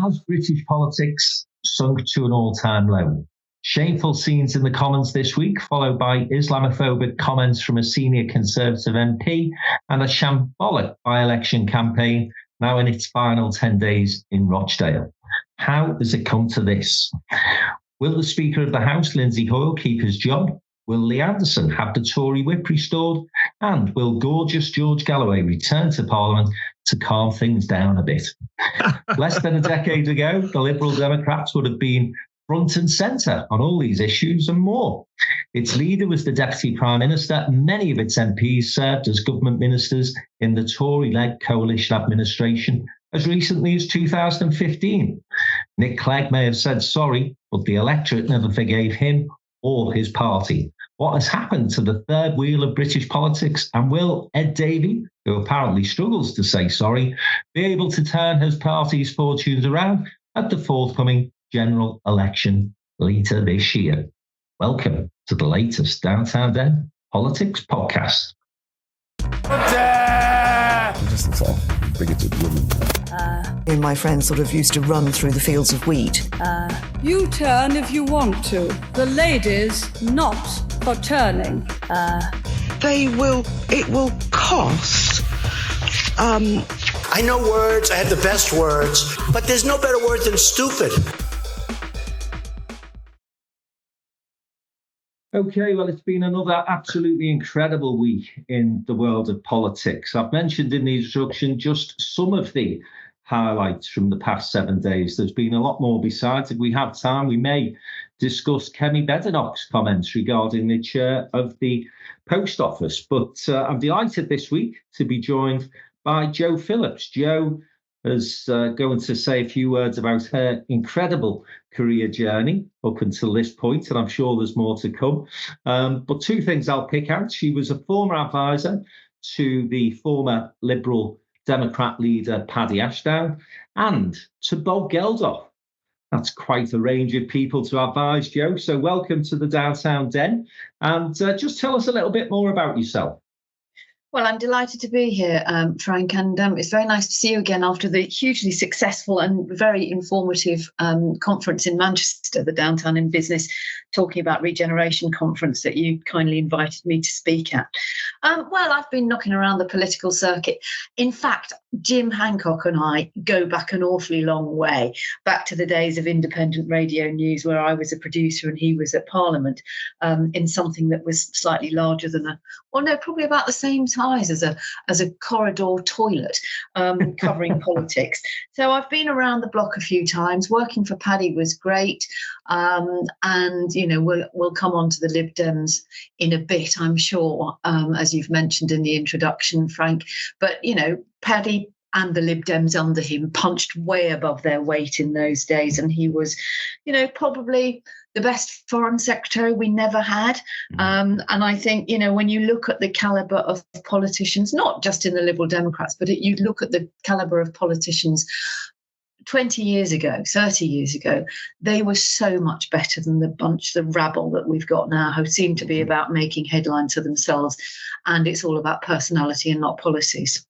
Has British politics sunk to an all-time low? Shameful scenes in the Commons this week, followed by Islamophobic comments from a senior Conservative MP and a shambolic by-election campaign now in its final 10 days in Rochdale. How has it come to this? Will the Speaker of the House, Lindsay Hoyle, keep his job? Will Lee Anderson have the Tory whip restored? And will Gorgeous George Galloway return to Parliament to calm things down a bit? Less than a decade ago, the Liberal Democrats would have been front and centre on all these issues and more. Its leader was the Deputy Prime Minister. Many of its MPs served as government ministers in the Tory-led coalition administration as recently as 2015. Nick Clegg may have said sorry, but the electorate never forgave him or his party. What has happened to the third wheel of British politics? And will Ed Davey, who apparently struggles to say sorry, be able to turn his party's fortunes around at the forthcoming general election later this year? Welcome to the latest Downtown Den Politics podcast. Just it's all bigoted women. Me and my friends sort of used to run through the fields of wheat. You turn if you want to. The ladies not for turning. It will cost. I know words, I have the best words, but there's no better word than stupid. Okay, well, it's been another absolutely incredible week in the world of politics. I've mentioned in the introduction just some of the highlights from the past 7 days. There's been a lot more besides. If we have time, we may discuss Kemi Badenoch's comments regarding the chair of the post office. But I'm delighted this week to be joined by Jo Phillips. Jo is going to say a few words about her incredible career journey up until this point, and I'm sure there's more to come. But two things I'll pick out. She was a former advisor to the former Liberal Democrat leader Paddy Ashdown and to Bob Geldof. That's quite a range of people to advise, Jo. So welcome to the Downtown Den, and just tell us a little bit more about yourself. Well, I'm delighted to be here, Frank, and it's very nice to see you again after the hugely successful and very informative conference in Manchester, the Downtown in Business, talking about regeneration conference that you kindly invited me to speak at. Well, I've been knocking around the political circuit. In fact, Jim Hancock and I go back an awfully long way, back to the days of independent radio news where I was a producer and he was at Parliament in something that was slightly larger than probably about the same size as a corridor toilet, covering politics. So I've been around the block a few times. Working for Paddy was great. And, you know, we'll come on to the Lib Dems in a bit, I'm sure, as you've mentioned in the introduction, Frank. But, you know, Paddy and the Lib Dems under him punched way above their weight in those days. And he was, you know, probably the best foreign secretary we never had. And I think, you know, when you look at the caliber of politicians, not just in the Liberal Democrats, but you look at the caliber of politicians 20 years ago, 30 years ago, they were so much better than the rabble that we've got now, who seem to be about making headlines for themselves. And it's all about personality and not policies.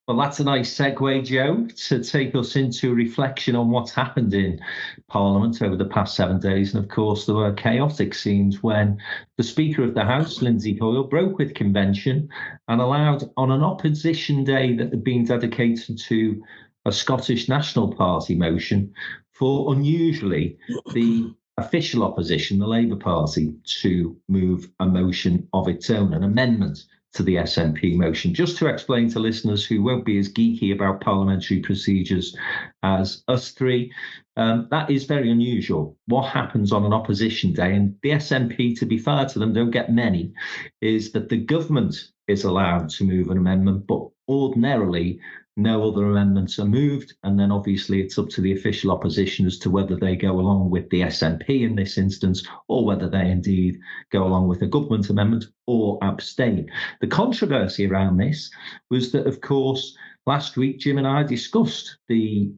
Well, that's a nice segue, Jo, to take us into a reflection on what's happened in Parliament over the past 7 days. And of course, there were chaotic scenes when the Speaker of the House, Lindsay Hoyle, broke with convention and allowed, on an opposition day that had been dedicated to a Scottish National Party motion, for unusually the official opposition, the Labour Party, to move a motion of its own, an amendment to the SNP motion. Just to explain to listeners who won't be as geeky about parliamentary procedures as us three, that is very unusual. What happens on an opposition day, and the SNP, to be fair to them, don't get many, is that the government is allowed to move an amendment, but ordinarily no other amendments are moved. And then obviously it's up to the official opposition as to whether they go along with the SNP in this instance, or whether they indeed go along with a government amendment or abstain. The controversy around this was that, of course, last week Jim and I discussed the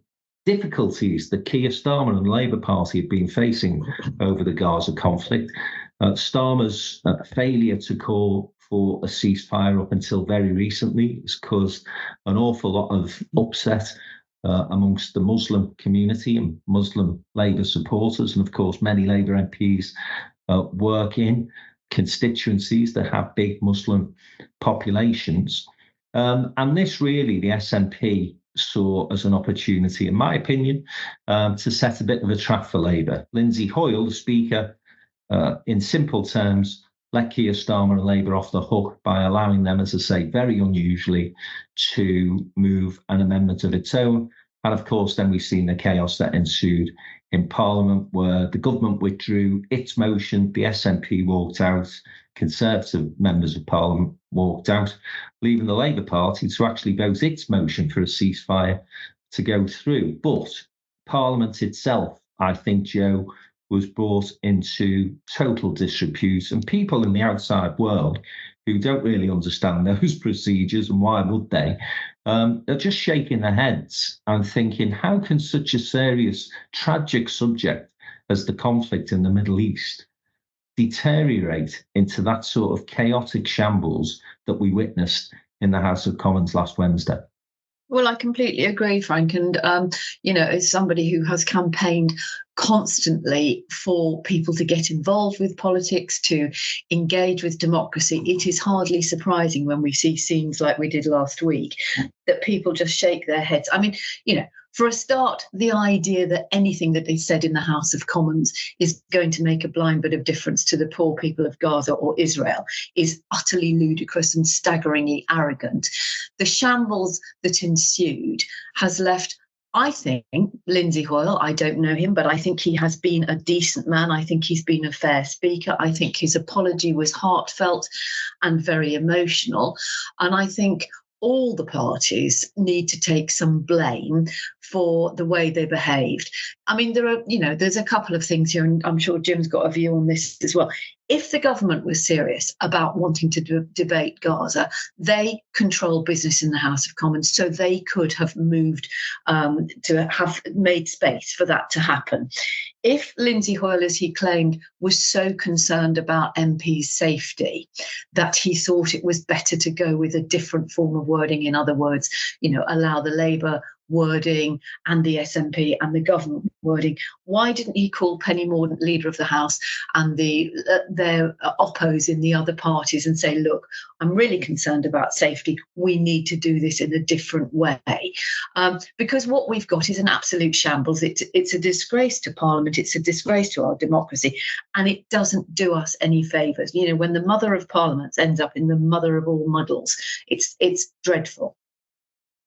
difficulties that Keir Starmer and the Labour Party have been facing over the Gaza conflict. Starmer's failure to call for a ceasefire up until very recently has caused an awful lot of upset amongst the Muslim community and Muslim Labour supporters. And of course, many Labour MPs work in constituencies that have big Muslim populations. And this really, the SNP saw as an opportunity, in my opinion, to set a bit of a trap for Labour. Lindsay Hoyle, the Speaker, in simple terms, let Keir Starmer and Labour off the hook by allowing them, as I say, very unusually, to move an amendment of its own. And of course, then we've seen the chaos that ensued in Parliament, where the government withdrew its motion, the SNP walked out, Conservative members of Parliament walked out, leaving the Labour Party to actually vote its motion for a ceasefire to go through. But Parliament itself, I think, Joe, was brought into total disrepute, and people in the outside world who don't really understand those procedures, and why would they, are just shaking their heads and thinking, how can such a serious, tragic subject as the conflict in the Middle East deteriorate into that sort of chaotic shambles that we witnessed in the House of Commons last Wednesday? Well, I completely agree, Frank. And, as somebody who has campaigned constantly for people to get involved with politics, to engage with democracy, it is hardly surprising when we see scenes like we did last week that people just shake their heads. I mean, for a start, the idea that anything that is said in the House of Commons is going to make a blind bit of difference to the poor people of Gaza or Israel is utterly ludicrous and staggeringly arrogant. The shambles that ensued has left, I think, Lindsay Hoyle, I don't know him, but I think he has been a decent man. I think he's been a fair speaker. I think his apology was heartfelt and very emotional. And I think all the parties need to take some blame for the way they behaved. I mean, there's a couple of things here, and I'm sure Jim's got a view on this as well. If the government was serious about wanting to debate Gaza, they control business in the House of Commons, so they could have moved to have made space for that to happen. If Lindsay Hoyle, as he claimed, was so concerned about MPs' safety that he thought it was better to go with a different form of wording, in other words, allow the Labour wording and the SNP and the government wording, why didn't he call Penny Mordaunt, Leader of the House, and their oppos in the other parties and say, look, I'm really concerned about safety. We need to do this in a different way. Because what we've got is an absolute shambles. It's a disgrace to Parliament. It's a disgrace to our democracy. And it doesn't do us any favours. When the mother of Parliament ends up in the mother of all muddles, it's dreadful.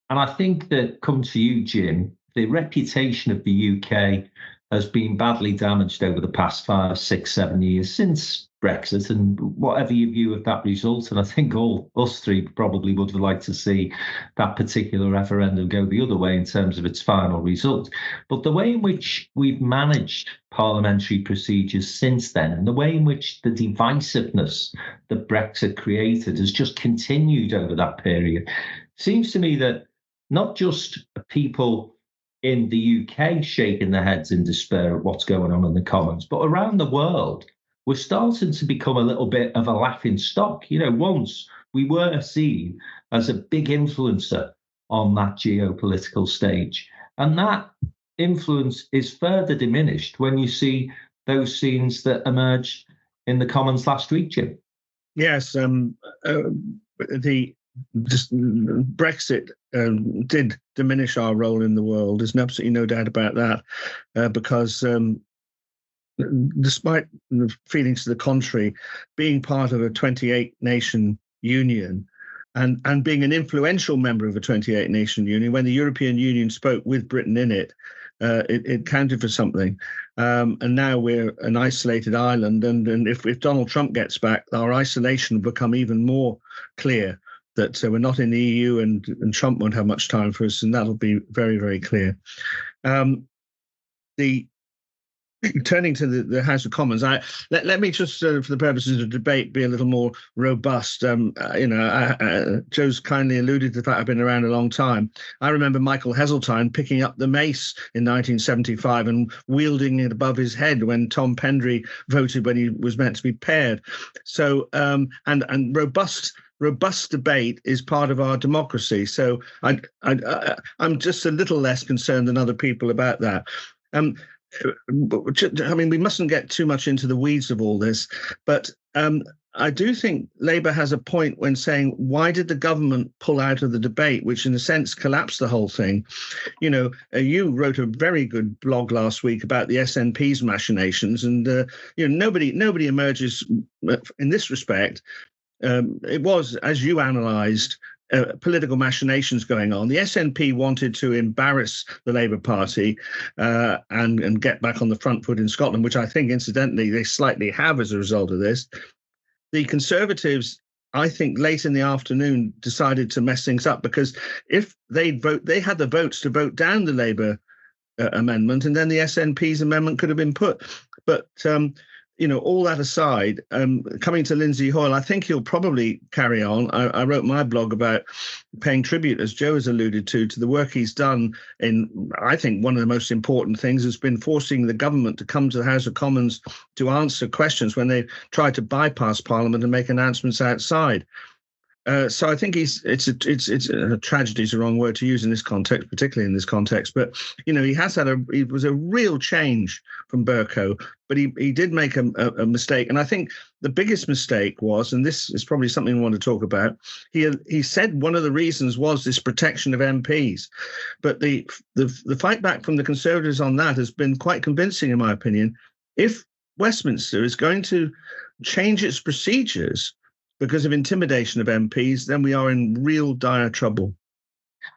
And I think that, come to you, Jim, the reputation of the UK has been badly damaged over the past 5, 6, 7 years since Brexit, and whatever your view of that result. And I think all us three probably would have liked to see that particular referendum go the other way in terms of its final result. But the way in which we've managed parliamentary procedures since then, and the way in which the divisiveness that Brexit created has just continued over that period, seems to me that not just people in the UK shaking their heads in despair at what's going on in the Commons, but around the world, we're starting to become a little bit of a laughing stock. Once we were seen as a big influencer on that geopolitical stage. And that influence is further diminished when you see those scenes that emerged in the Commons last week, Jim. Yes, Brexit did diminish our role in the world. There's absolutely no doubt about that, because despite the feelings to the contrary, being part of a 28-nation union and being an influential member of a 28-nation union, when the European Union spoke with Britain in it, it counted for something. And now we're an isolated island. And if Donald Trump gets back, our isolation will become even more clear. That we're not in the EU, and Trump won't have much time for us, and that'll be very, very clear. Turning to the House of Commons, let me just, for the purposes of debate, be a little more robust. Joe's kindly alluded to the fact I've been around a long time. I remember Michael Heseltine picking up the mace in 1975 and wielding it above his head when Tom Pendry voted when he was meant to be paired. So, and robust robust debate is part of our democracy. So I'm just a little less concerned than other people about that. I mean, we mustn't get too much into the weeds of all this, but I do think Labour has a point when saying, why did the government pull out of the debate, which in a sense collapsed the whole thing? You know, you wrote a very good blog last week about the SNP's machinations, and you know, nobody emerges in this respect. It was, as you analysed, political machinations going on. The SNP wanted to embarrass the Labour Party and get back on the front foot in Scotland, which I think, incidentally, they slightly have as a result of this. The Conservatives, I think, late in the afternoon decided to mess things up, because if they had the votes to vote down the Labour amendment, and then the SNP's amendment could have been put. But you know, all that aside, coming to Lindsay Hoyle, I think he'll probably carry on. I wrote my blog about paying tribute, as Joe has alluded to the work he's done in, I think, one of the most important things has been forcing the government to come to the House of Commons to answer questions when they tried to bypass Parliament and make announcements outside. So I think it's a tragedy is the wrong word to use in this context, particularly in this context. But, you know, it was a real change from Bercow, but he did make a mistake. And I think the biggest mistake was, and this is probably something we want to talk about, he said one of the reasons was this protection of MPs. But the fight back from the Conservatives on that has been quite convincing, in my opinion. If Westminster is going to change its procedures because of intimidation of MPs, then we are in real dire trouble.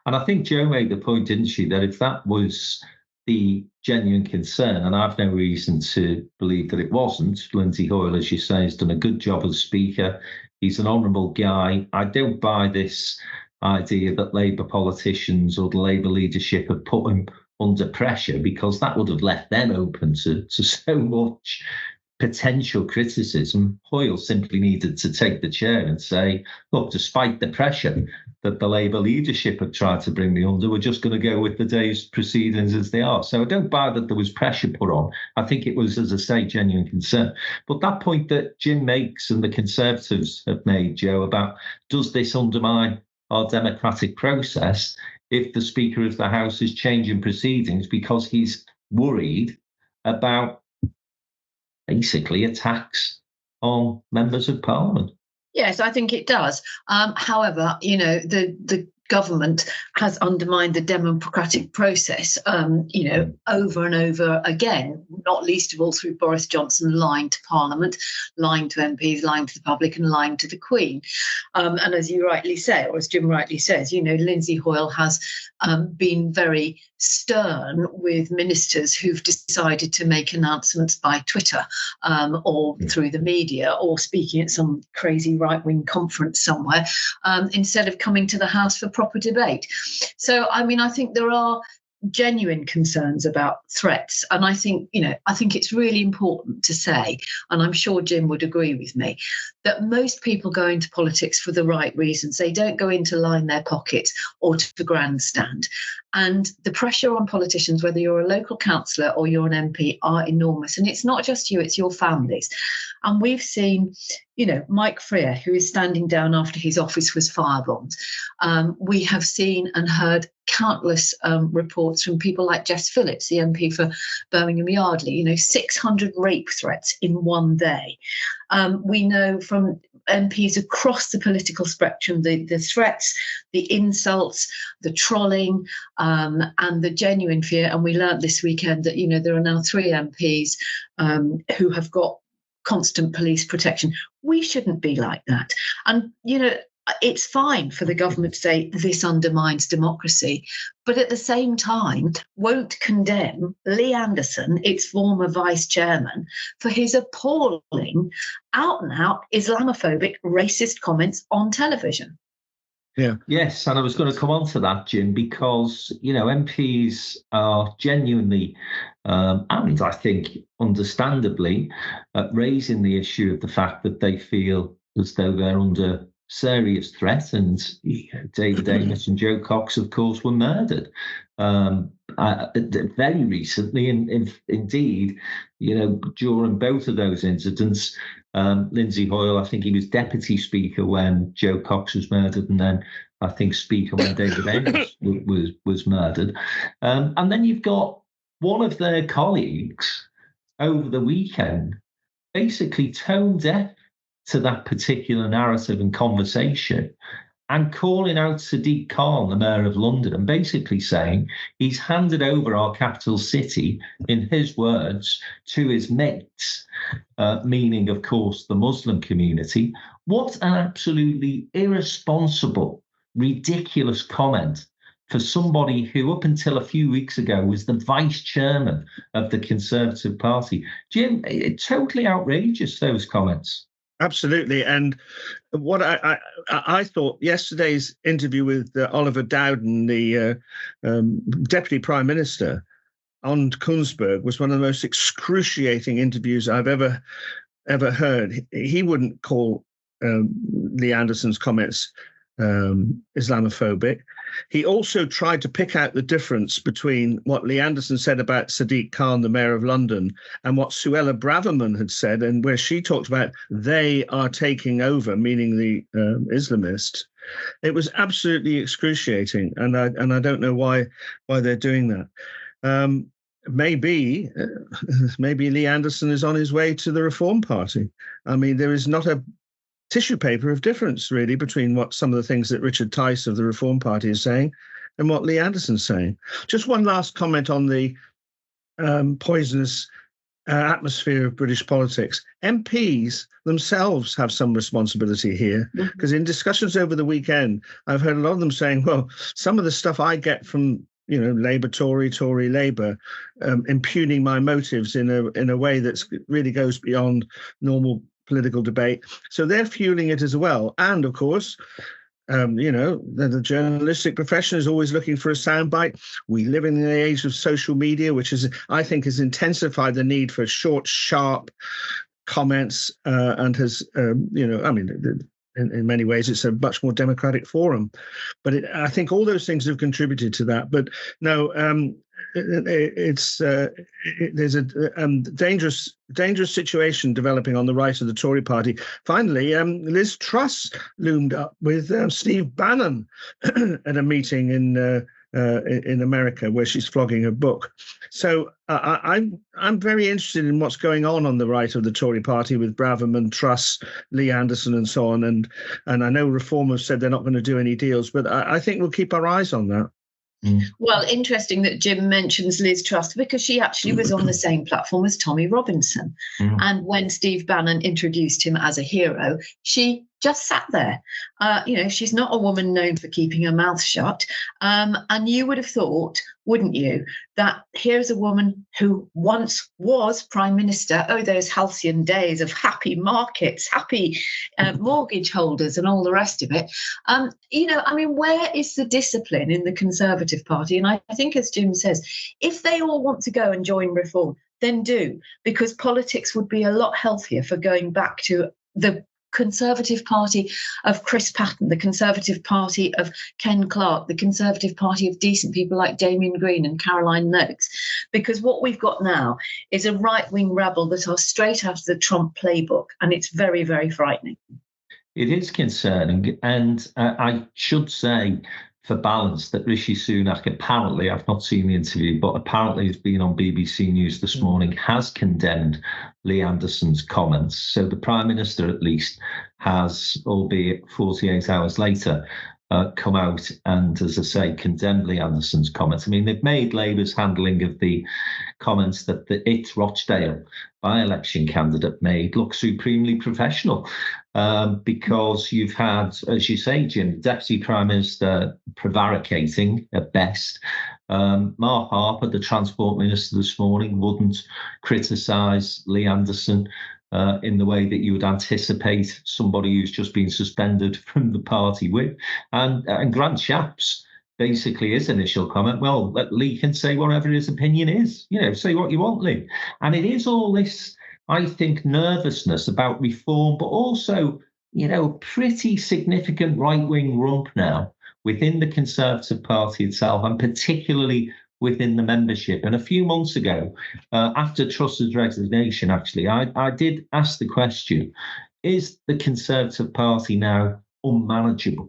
And I think Jo made the point, didn't she, that if that was the genuine concern, and I've no reason to believe that it wasn't, Lindsay Hoyle, as you say, has done a good job as Speaker. He's an honourable guy. I don't buy this idea that Labour politicians or the Labour leadership have put him under pressure, because that would have left them open to so much potential criticism. Hoyle simply needed to take the chair and say, look, despite the pressure that the Labour leadership have tried to bring me under, we're just going to go with the day's proceedings as they are. So I don't buy that there was pressure put on. I think it was, as I say, genuine concern. But that point that Jim makes and the Conservatives have made, Jo, about does this undermine our democratic process if the Speaker of the House is changing proceedings because he's worried about basically attacks on members of Parliament? Yes, I think it does. However, you know, the government has undermined the democratic process, you know, over and over again, not least of all through Boris Johnson lying to Parliament, lying to MPs, lying to the public and lying to the Queen. And as you rightly say, or as Jim rightly says, you know, Lindsay Hoyle has been very stern with ministers who've decided to make announcements by Twitter or through the media or speaking at some crazy right-wing conference somewhere instead of coming to the House for proper debate. So, I mean, I think there are genuine concerns about threats. And I think, you know, I think it's really important to say, and I'm sure Jim would agree with me, that most people go into politics for the right reasons. They don't go in to line their pockets or to grandstand. And the pressure on politicians, whether you're a local councillor or you're an MP, are enormous. And it's not just you, it's your families. And we've seen, you know, Mike Freer, who is standing down after his office was firebombed. We have seen and heard countless reports from people like Jess Phillips, the MP for Birmingham Yardley, you know, 600 rape threats in one day. We know from MPs across the political spectrum, the threats, the insults, the trolling, and the genuine fear. And we learnt this weekend that, you know, there are now 3 MPs who have got constant police protection. We shouldn't be like that. And, you know, it's fine for the government to say this undermines democracy, but at the same time won't condemn Lee Anderson, its former vice chairman, for his appalling out and out Islamophobic racist comments on television. Yeah. Yes, and I was going to come on to that, Jim, because, you know, MPs are genuinely, and I think understandably, raising the issue of the fact that they feel as though they're under serious threat, and David Amos and Joe Cox, of course, were murdered very recently, and indeed, you know, during both of those incidents, Lindsay Hoyle, I think he was deputy speaker when Joe Cox was murdered, and then I think speaker when David Ames was murdered. And then you've got one of their colleagues over the weekend basically tone deaf to that particular narrative and conversation, and calling out Sadiq Khan, the mayor of London, and basically saying he's handed over our capital city, in his words, to his mates, meaning, of course, the Muslim community. What an absolutely irresponsible, ridiculous comment for somebody who, up until a few weeks ago, was the vice chairman of the Conservative Party. Jim, totally outrageous, those comments. Absolutely. And what I thought yesterday's interview with Oliver Dowden, the Deputy Prime Minister, on Kunzberg was one of the most excruciating interviews I've ever heard. He wouldn't call Lee Anderson's comments Islamophobic. He also tried to pick out the difference between what Lee Anderson said about Sadiq Khan, the mayor of London, and what Suella Braverman had said, and where she talked about they are taking over, meaning the Islamists. It was absolutely excruciating, and I don't know why they're doing that. Maybe Lee Anderson is on his way to the Reform Party. I mean, there is not a tissue paper of difference, really, between what some of the things that Richard Tice of the Reform Party is saying and what Lee Anderson's saying. Just one last comment on the poisonous atmosphere of British politics. MPs themselves have some responsibility here, because in discussions over the weekend, I've heard a lot of them saying, well, some of the stuff I get from Labour, Tory, Labour, impugning my motives in a way that really goes beyond normal political debate. So they're fueling it as well. And of course, the journalistic profession is always looking for a soundbite. We live in the age of social media, which I think has intensified the need for short, sharp comments and has, in many ways, it's a much more democratic forum. But I think all those things have contributed to that. But no, there's a dangerous situation developing on the right of the Tory party. Finally, Liz Truss loomed up with Steve Bannon at a meeting in America where she's flogging her book. So I'm very interested in what's going on the right of the Tory party with Braverman, Truss, Lee Anderson, and so on. And I know Reform have said they're not going to do any deals, but I think we'll keep our eyes on that. Well, interesting that Jim mentions Liz Truss, because she actually was on the same platform as Tommy Robinson. And when Steve Bannon introduced him as a hero, she just sat there. She's not a woman known for keeping her mouth shut. And you would have thought, wouldn't you, that here's a woman who once was Prime Minister. Oh, those halcyon days of happy markets, happy mortgage holders and all the rest of it. Where is the discipline in the Conservative Party? And I think, as Jim says, if they all want to go and join Reform, then do, because politics would be a lot healthier for going back to the Conservative Party of Chris Patten, the Conservative Party of Ken Clarke, the Conservative Party of decent people like Damien Green and Caroline Noakes. Because what we've got now is a right-wing rabble that are straight out of the Trump playbook, and it's very, very frightening. It is concerning, and I should say, for balance, that Rishi Sunak apparently, I've not seen the interview, but apparently has been on BBC News this morning, has condemned Lee Anderson's comments. So the Prime Minister, at least, has, albeit 48 hours later, come out and, as I say, condemned Lee Anderson's comments. I mean, they've made Labour's handling of the comments that the Rochdale by-election candidate made look supremely professional, because you've had, as you say, Jim, Deputy Prime Minister prevaricating at best. Mark Harper, the Transport Minister, this morning wouldn't criticise Lee Anderson in the way that you would anticipate somebody who's just been suspended from the party with. And Grant Shapps, basically his initial comment, well, Lee can say whatever his opinion is. Say what you want, Lee. And it is all this, I think, nervousness about Reform, but also, a pretty significant right-wing rump now within the Conservative Party itself, and particularly within the membership. And a few months ago, after Truss's resignation, actually, I did ask the question, is the Conservative Party now unmanageable?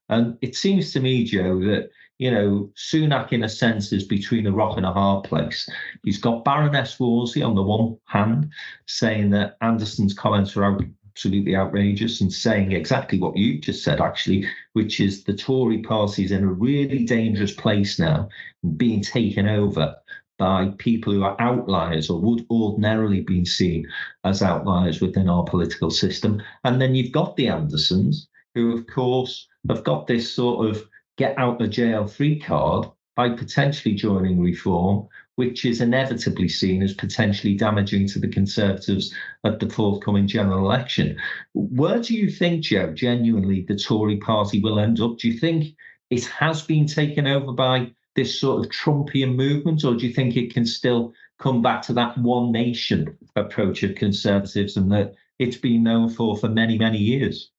And it seems to me, Joe, that, Sunak, in a sense, is between a rock and a hard place. He's got Baroness Wolsey on the one hand, saying that Anderson's comments are absolutely outrageous and saying exactly what you just said, actually, which is the Tory party is in a really dangerous place now, being taken over by people who are outliers or would ordinarily be seen as outliers within our political system. And then you've got the Andersons, who, of course, have got this sort of get out of jail free card by potentially joining Reform, which is inevitably seen as potentially damaging to the Conservatives at the forthcoming general election. Where do you think, Joe, genuinely the Tory party will end up? Do you think it has been taken over by this sort of Trumpian movement, or do you think it can still come back to that one nation approach of Conservatives and that it's been known for many, many years?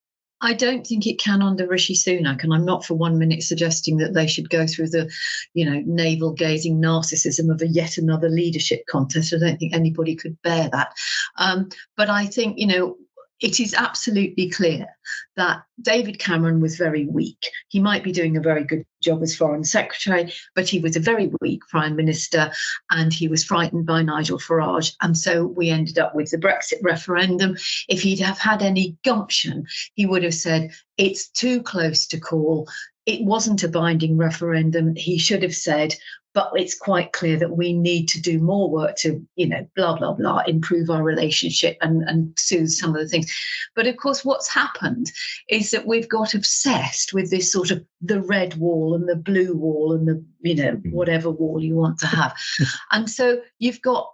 I don't think it can under Rishi Sunak, and I'm not for 1 minute suggesting that they should go through the, navel-gazing narcissism of a yet another leadership contest. I don't think anybody could bear that. But I think, it is absolutely clear that David Cameron was very weak. He might be doing a very good job as Foreign Secretary, but he was a very weak Prime Minister and he was frightened by Nigel Farage. And so we ended up with the Brexit referendum. If he'd have had any gumption, he would have said, it's too close to call. It wasn't a binding referendum. He should have said, but it's quite clear that we need to do more work to, blah, blah, blah, improve our relationship and soothe some of the things. But of course, what's happened is that we've got obsessed with this sort of the red wall and the blue wall and the, whatever wall you want to have. And so you've got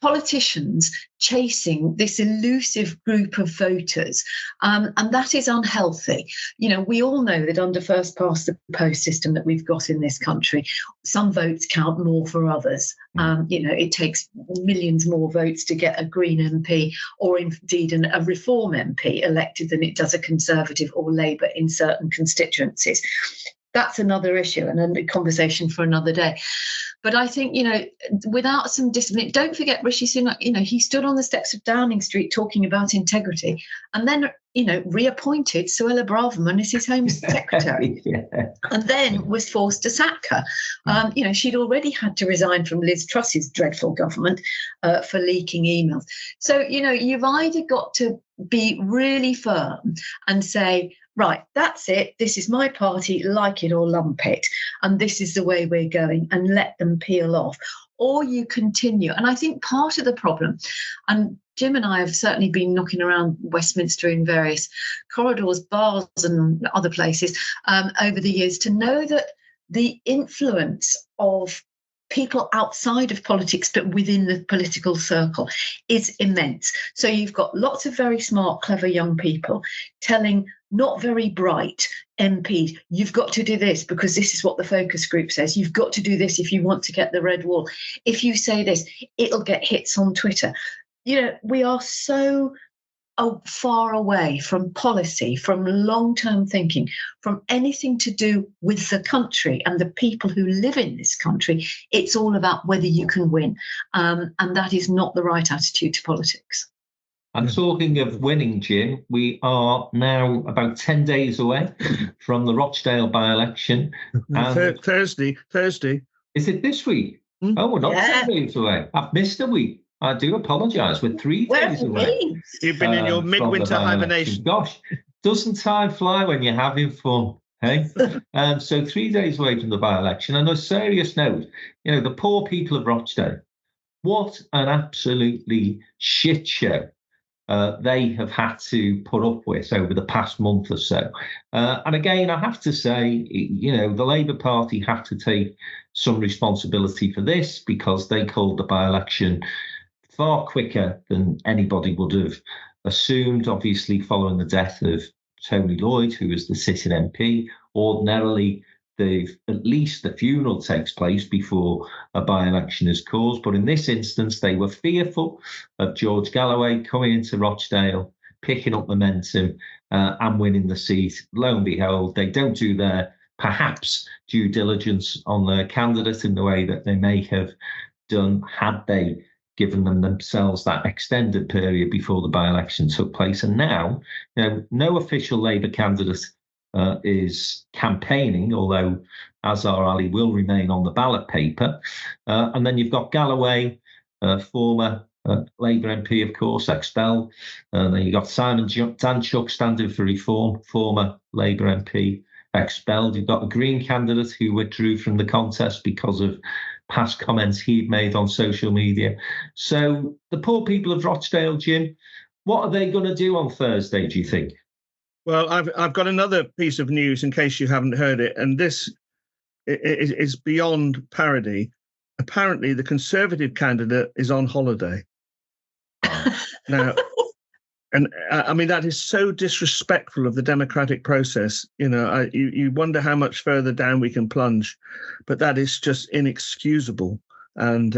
politicians chasing this elusive group of voters, and that is unhealthy. We all know that under first past the post system that we've got in this country, some votes count more for others. It takes millions more votes to get a Green MP or indeed a Reform MP elected than it does a Conservative or Labour in certain constituencies. That's another issue and a conversation for another day. But I think, without some discipline, don't forget Rishi Sunak, he stood on the steps of Downing Street talking about integrity and then, reappointed Suella Braverman as his Home Secretary and then was forced to sack her. She'd already had to resign from Liz Truss's dreadful government for leaking emails. So, you've either got to be really firm and say, right, that's it. This is my party, like it or lump it. And this is the way we're going, and let them peel off. Or you continue. And I think part of the problem, and Jim and I have certainly been knocking around Westminster in various corridors, bars and other places over the years to know that the influence of people outside of politics but within the political circle is immense. So you've got lots of very smart, clever young people telling not very bright MPs, you've got to do this because this is what the focus group says. You've got to do this if you want to get the red wall. If you say this, it'll get hits on Twitter. We are so far away from policy, from long-term thinking, from anything to do with the country and the people who live in this country. It's all about whether you can win. And that is not the right attitude to politics. And talking of winning, Jim, we are now about 10 days away from the Rochdale by-election. Thursday. Is it this week? Oh, we're not 10 days away. I've missed a week. I do apologise. We're 3 days away. You've been in your midwinter hibernation. Gosh, doesn't time fly when you're having fun? Hey? So 3 days away from the by-election. And on a serious note, the poor people of Rochdale, what an absolutely shit show they have had to put up with over the past month or so. And again, I have to say, the Labour Party have to take some responsibility for this because they called the by-election far quicker than anybody would have assumed, obviously following the death of Tony Lloyd, who was the sitting MP. Ordinarily, at least the funeral takes place before a by-election is called. But in this instance, they were fearful of George Galloway coming into Rochdale, picking up momentum and winning the seat. Lo and behold, they don't do their perhaps due diligence on their candidate in the way that they may have done had they given themselves that extended period before the by-election took place. And now, no official Labour candidate is campaigning, although Azhar Ali will remain on the ballot paper. And then you've got Galloway, former Labour MP, of course, expelled. Then you've got Simon Danchuk standing for reform, former Labour MP, expelled. You've got the Green candidate who withdrew from the contest because of past comments he'd made on social media. So the poor people of Rochdale, Jim, what are they going to do on Thursday, do you think? Well, I've got another piece of news in case you haven't heard it, and this is beyond parody. Apparently, the Conservative candidate is on holiday. Now, and I mean, that is so disrespectful of the democratic process. You wonder how much further down we can plunge, but that is just inexcusable. And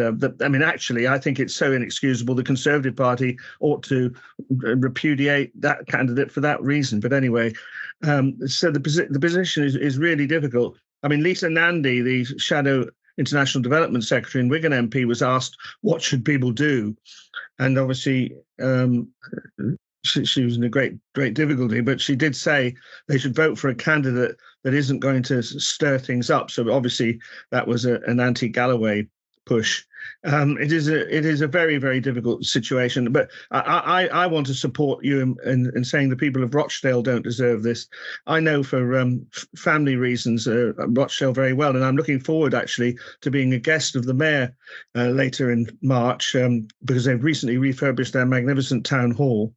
actually, I think it's so inexcusable. The Conservative Party ought to repudiate that candidate for that reason. But anyway, so the position is really difficult. I mean, Lisa Nandy, the shadow International Development Secretary and Wigan MP, was asked, what should people do? And obviously, she was in a great difficulty, but she did say they should vote for a candidate that isn't going to stir things up. So obviously, that was an anti-Galloway push. It is a very, very difficult situation. But I want to support you in saying the people of Rochdale don't deserve this. I know for family reasons Rochdale very well, and I'm looking forward actually to being a guest of the mayor later in March because they've recently refurbished their magnificent town hall.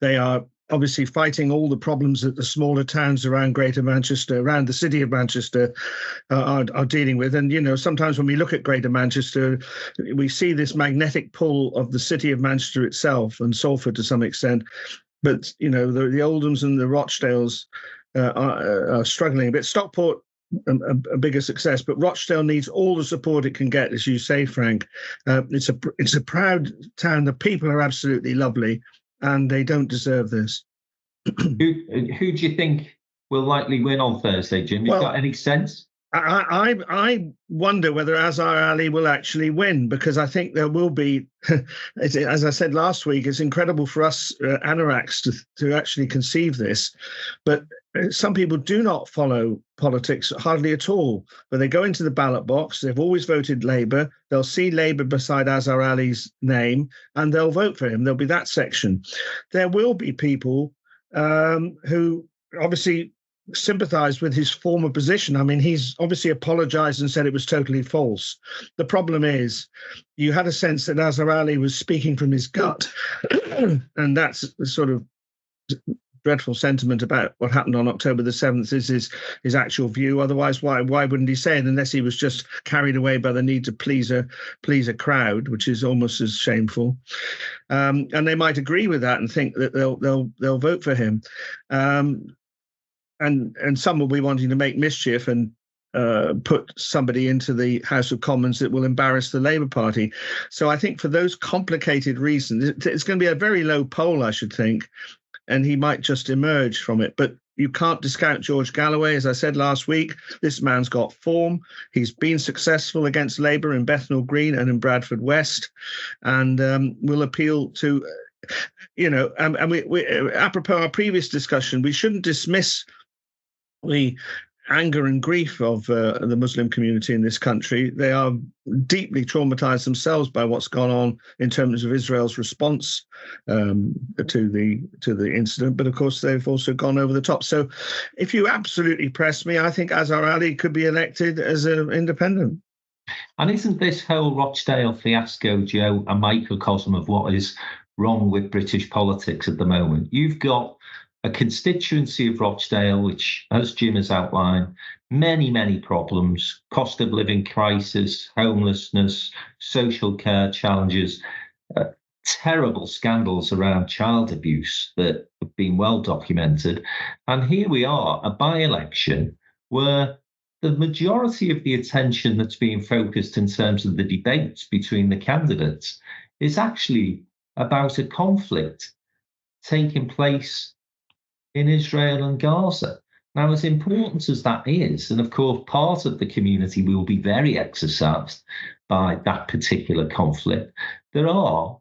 They are obviously fighting all the problems that the smaller towns around Greater Manchester, around the city of Manchester, are dealing with. And, sometimes when we look at Greater Manchester, we see this magnetic pull of the city of Manchester itself and Salford to some extent. But, the Oldhams and the Rochdales are struggling a bit. Stockport, a bigger success, but Rochdale needs all the support it can get, as you say, Frank. It's a proud town. The people are absolutely lovely, and they don't deserve this. Who do you think will likely win on Thursday, Jim? You've got any sense? I wonder whether Azhar Ali will actually win, because I think there will be, as I said last week, it's incredible for us anoraks to actually conceive this, but some people do not follow politics hardly at all. But they go into the ballot box, they've always voted Labour, they'll see Labour beside Azhar Ali's name, and they'll vote for him. There'll be that section. There will be people who obviously sympathise with his former position. I mean, he's obviously apologised and said it was totally false. The problem is you had a sense that Azhar Ali was speaking from his gut, and that's the sort of dreadful sentiment about what happened on October the 7th is his actual view. Otherwise, why wouldn't he say it, unless he was just carried away by the need to please a crowd, which is almost as shameful. And they might agree with that and think that they'll vote for him. And some will be wanting to make mischief and put somebody into the House of Commons that will embarrass the Labour Party. So I think for those complicated reasons, it's going to be a very low poll, I should think, and he might just emerge from it. But you can't discount George Galloway. As I said last week, this man's got form. He's been successful against Labour in Bethnal Green and in Bradford West, and will appeal to, and we apropos our previous discussion, we shouldn't dismiss the anger and grief of the Muslim community in this country. They are deeply traumatized themselves by what's gone on in terms of Israel's response to the incident. But of course, they've also gone over the top. So if you absolutely press me, I think Azhar Ali could be elected as an independent. And isn't this whole Rochdale fiasco, Joe, a microcosm of what is wrong with British politics at the moment? You've got a constituency of Rochdale, which, as Jim has outlined, many problems, cost of living crisis, homelessness, social care challenges, terrible scandals around child abuse that have been well documented. And here we are, a by-election where the majority of the attention that's being focused in terms of the debates between the candidates is actually about a conflict taking place in Israel and Gaza. Now, as important as that is, and of course, part of the community will be very exercised by that particular conflict, there are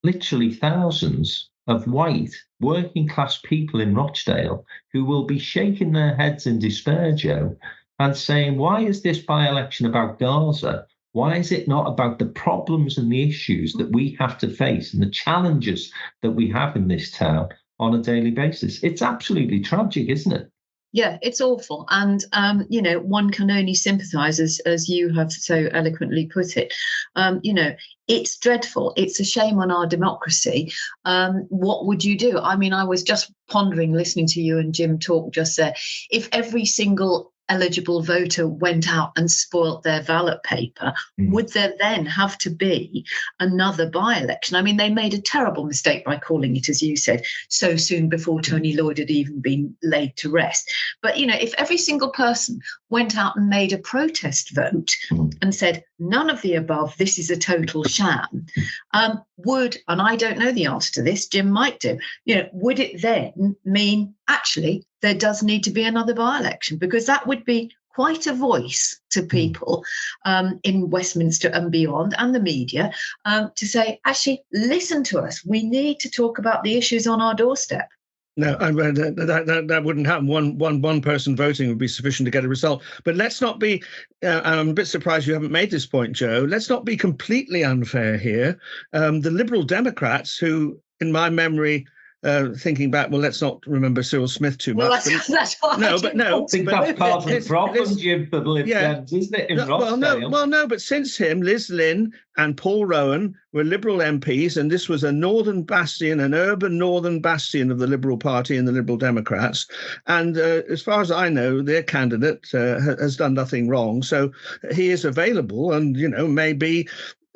literally thousands of white working class people in Rochdale who will be shaking their heads in despair, Joe, and saying, why is this by-election about Gaza? Why is it not about the problems and the issues that we have to face and the challenges that we have in this town on a daily basis? It's absolutely tragic, isn't it? Yeah, it's awful. And, one can only sympathise, as you have so eloquently put it. It's dreadful. It's a shame on our democracy. What would you do? I mean, I was just pondering, listening to you and Jim talk just there, if every single eligible voter went out and spoilt their ballot paper, would there then have to be another by-election? I mean, they made a terrible mistake by calling it, as you said, so soon before Tony Lloyd had even been laid to rest. But, if every single person went out and made a protest vote and said, none of the above, this is a total sham, would, and I don't know the answer to this, Jim might do, would it then mean actually there does need to be another by-election? Because that would be quite a voice to people in Westminster and beyond, and the media, to say, actually, listen to us. We need to talk about the issues on our doorstep. No, that wouldn't happen. One person voting would be sufficient to get a result. But let's not be, I'm a bit surprised you haven't made this point, Joe, let's not be completely unfair here. The Liberal Democrats, who, in my memory, thinking back, well, let's not remember Cyril Smith too much. Well, that's what I think that's part of the problem, Jim, for the Lib Dems, isn't it? But since him, Liz Lynn and Paul Rowan were Liberal MPs, and this was a northern bastion, an urban northern bastion of the Liberal Party and the Liberal Democrats. And as far as I know, their candidate has done nothing wrong. So he is available, and, maybe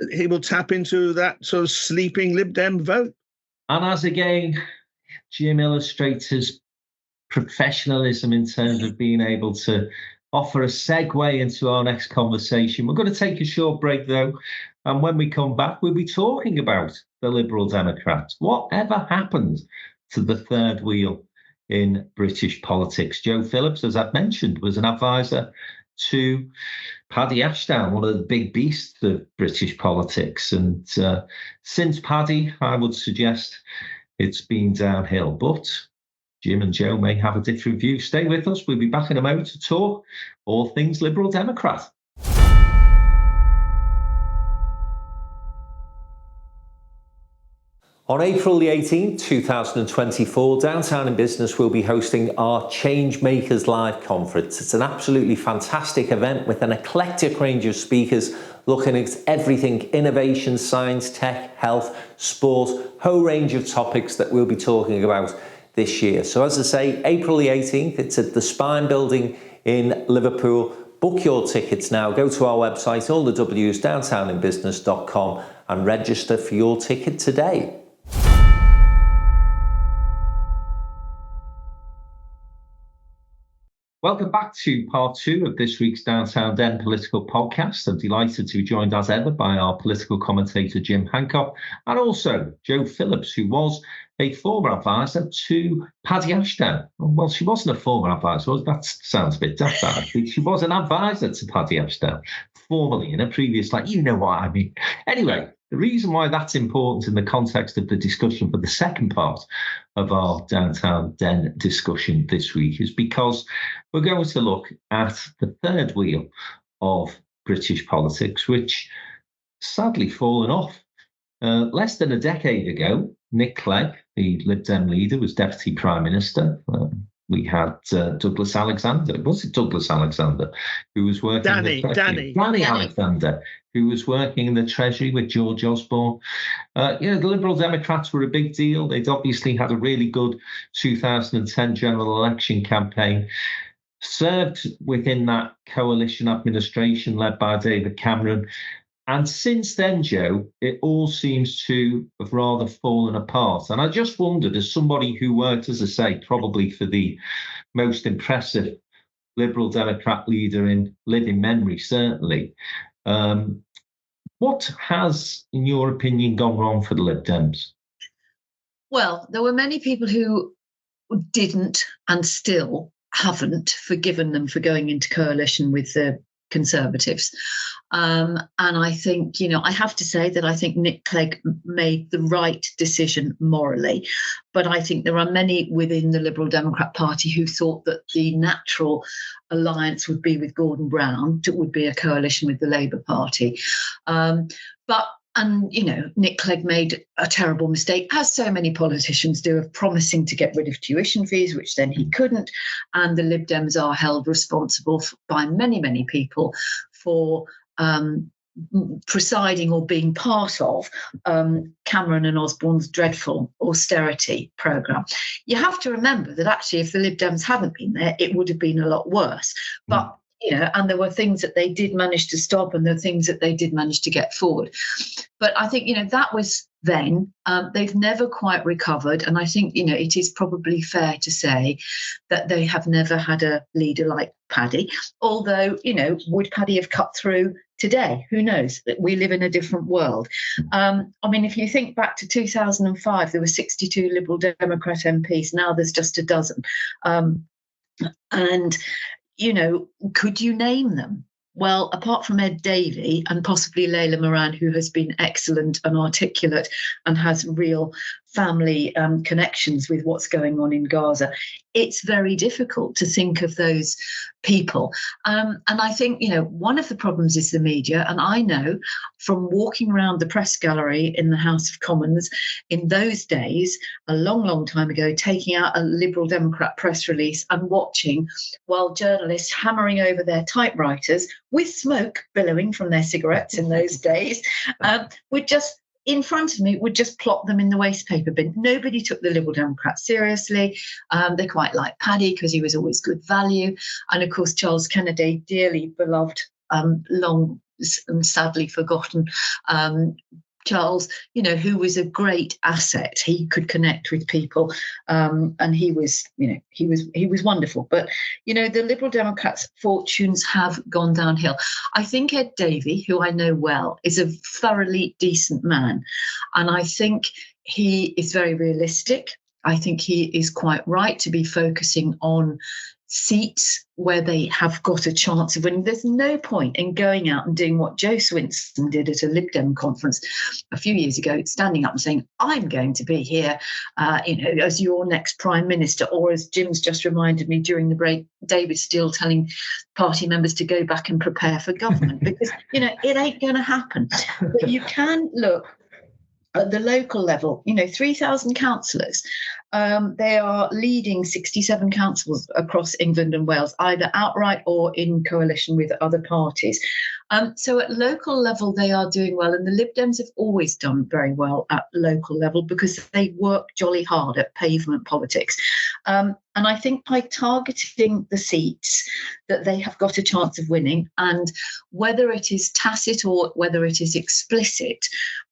he will tap into that sort of sleeping Lib Dem vote. And as again, Jim illustrates his professionalism in terms of being able to offer a segue into our next conversation. We're going to take a short break, though, and when we come back, we'll be talking about the Liberal Democrats. Whatever happened to the third wheel in British politics? Joe Phillips, as I've mentioned, was an advisor to Paddy Ashdown, one of the big beasts of British politics. And since Paddy, I would suggest it's been downhill. But Jim and Joe may have a different view. Stay with us. We'll be back in a moment to talk all things Liberal Democrat. On April the 18th, 2024, Downtown in Business will be hosting our Changemakers Live conference. It's an absolutely fantastic event with an eclectic range of speakers looking at everything innovation, science, tech, health, sport, whole range of topics that we'll be talking about this year. So as I say, April the 18th, it's at the Spine Building in Liverpool. Book your tickets now. Go to our website, all the W's, downtowninbusiness.com, and register for your ticket today. Welcome back to part two of this week's Downtown Den political podcast. I'm delighted to be joined as ever by our political commentator, Jim Hancock, and also Joe Phillips, who was a former advisor to Paddy Ashdown. Well, she wasn't a former advisor. That sounds a bit daft, actually. She was an advisor to Paddy Ashdown, formerly in a previous life. You know what I mean. Anyway, the reason why that's important in the context of the discussion for the second part of our Downtown Den discussion this week is because we're going to look at the third wheel of British politics, which sadly fallen off. Less than a decade ago, Nick Clegg, the Lib Dem leader, was Deputy Prime Minister. We had Douglas Alexander. Was it Douglas Alexander? Who was working Danny Alexander, who was working in the Treasury with George Osborne. The Liberal Democrats were a big deal. They'd obviously had a really good 2010 general election campaign, served within that coalition administration led by David Cameron. And since then, Joe, it all seems to have rather fallen apart. And I just wondered, as somebody who worked, as I say, probably for the most impressive Liberal Democrat leader in living memory, certainly, what has, in your opinion, gone wrong for the Lib Dems? Well, there were many people who didn't and still haven't forgiven them for going into coalition with the Conservatives. And I think, I have to say that I think Nick Clegg made the right decision morally. But I think there are many within the Liberal Democrat Party who thought that the natural alliance would be with Gordon Brown, it would be a coalition with the Labour Party. And Nick Clegg made a terrible mistake, as so many politicians do, of promising to get rid of tuition fees, which then he couldn't. And the Lib Dems are held responsible by many, many people for presiding or being part of Cameron and Osborne's dreadful austerity programme. You have to remember that actually if the Lib Dems hadn't been there, it would have been a lot worse. But and there were things that they did manage to stop and there were things that they did manage to get forward. But I think, that was then. They've never quite recovered. And I think, it is probably fair to say that they have never had a leader like Paddy. Although, would Paddy have cut through today? Who knows? We live in a different world. If you think back to 2005, there were 62 Liberal Democrat MPs. Now there's just a dozen. Could you name them? Well, apart from Ed Davey and possibly Layla Moran, who has been excellent and articulate and has real family connections with what's going on in Gaza, it's very difficult to think of those people. And I think, one of the problems is the media. And I know from walking around the press gallery in the House of Commons in those days, a long, long time ago, taking out a Liberal Democrat press release and watching while journalists hammering over their typewriters with smoke billowing from their cigarettes in those days, would just in front of me would just plop them in the waste paper bin. Nobody took the Liberal Democrats seriously. They quite liked Paddy because he was always good value. And of course, Charles Kennedy, dearly beloved, long and sadly forgotten Charles, who was a great asset. He could connect with people, and he was wonderful. But the Liberal Democrats' fortunes have gone downhill. I think Ed Davey, who I know well, is a thoroughly decent man, and I think he is very realistic. I think he is quite right to be focusing on seats where they have got a chance of winning. There's no point in going out and doing what Joe Swinson did at a Lib Dem conference a few years ago, standing up and saying, I'm going to be here, as your next Prime Minister, or as Jim's just reminded me during the break, David's still telling party members to go back and prepare for government, because, it ain't going to happen. But you can look at the local level, 3,000 councillors. They are leading 67 councils across England and Wales, either outright or in coalition with other parties. So at local level, they are doing well. And the Lib Dems have always done very well at local level because they work jolly hard at pavement politics. And I think by targeting the seats that they have got a chance of winning, and whether it is tacit or whether it is explicit,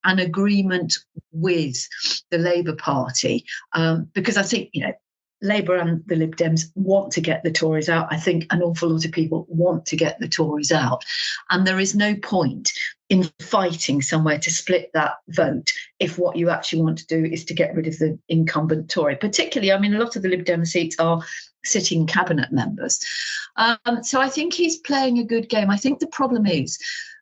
an agreement with the Labour Party, because I think, Labour and the Lib Dems want to get the Tories out. I think an awful lot of people want to get the Tories out. And there is no point in fighting somewhere to split that vote if what you actually want to do is to get rid of the incumbent Tory. Particularly, a lot of the Lib Dem seats are sitting cabinet members. So I think he's playing a good game. I think the problem is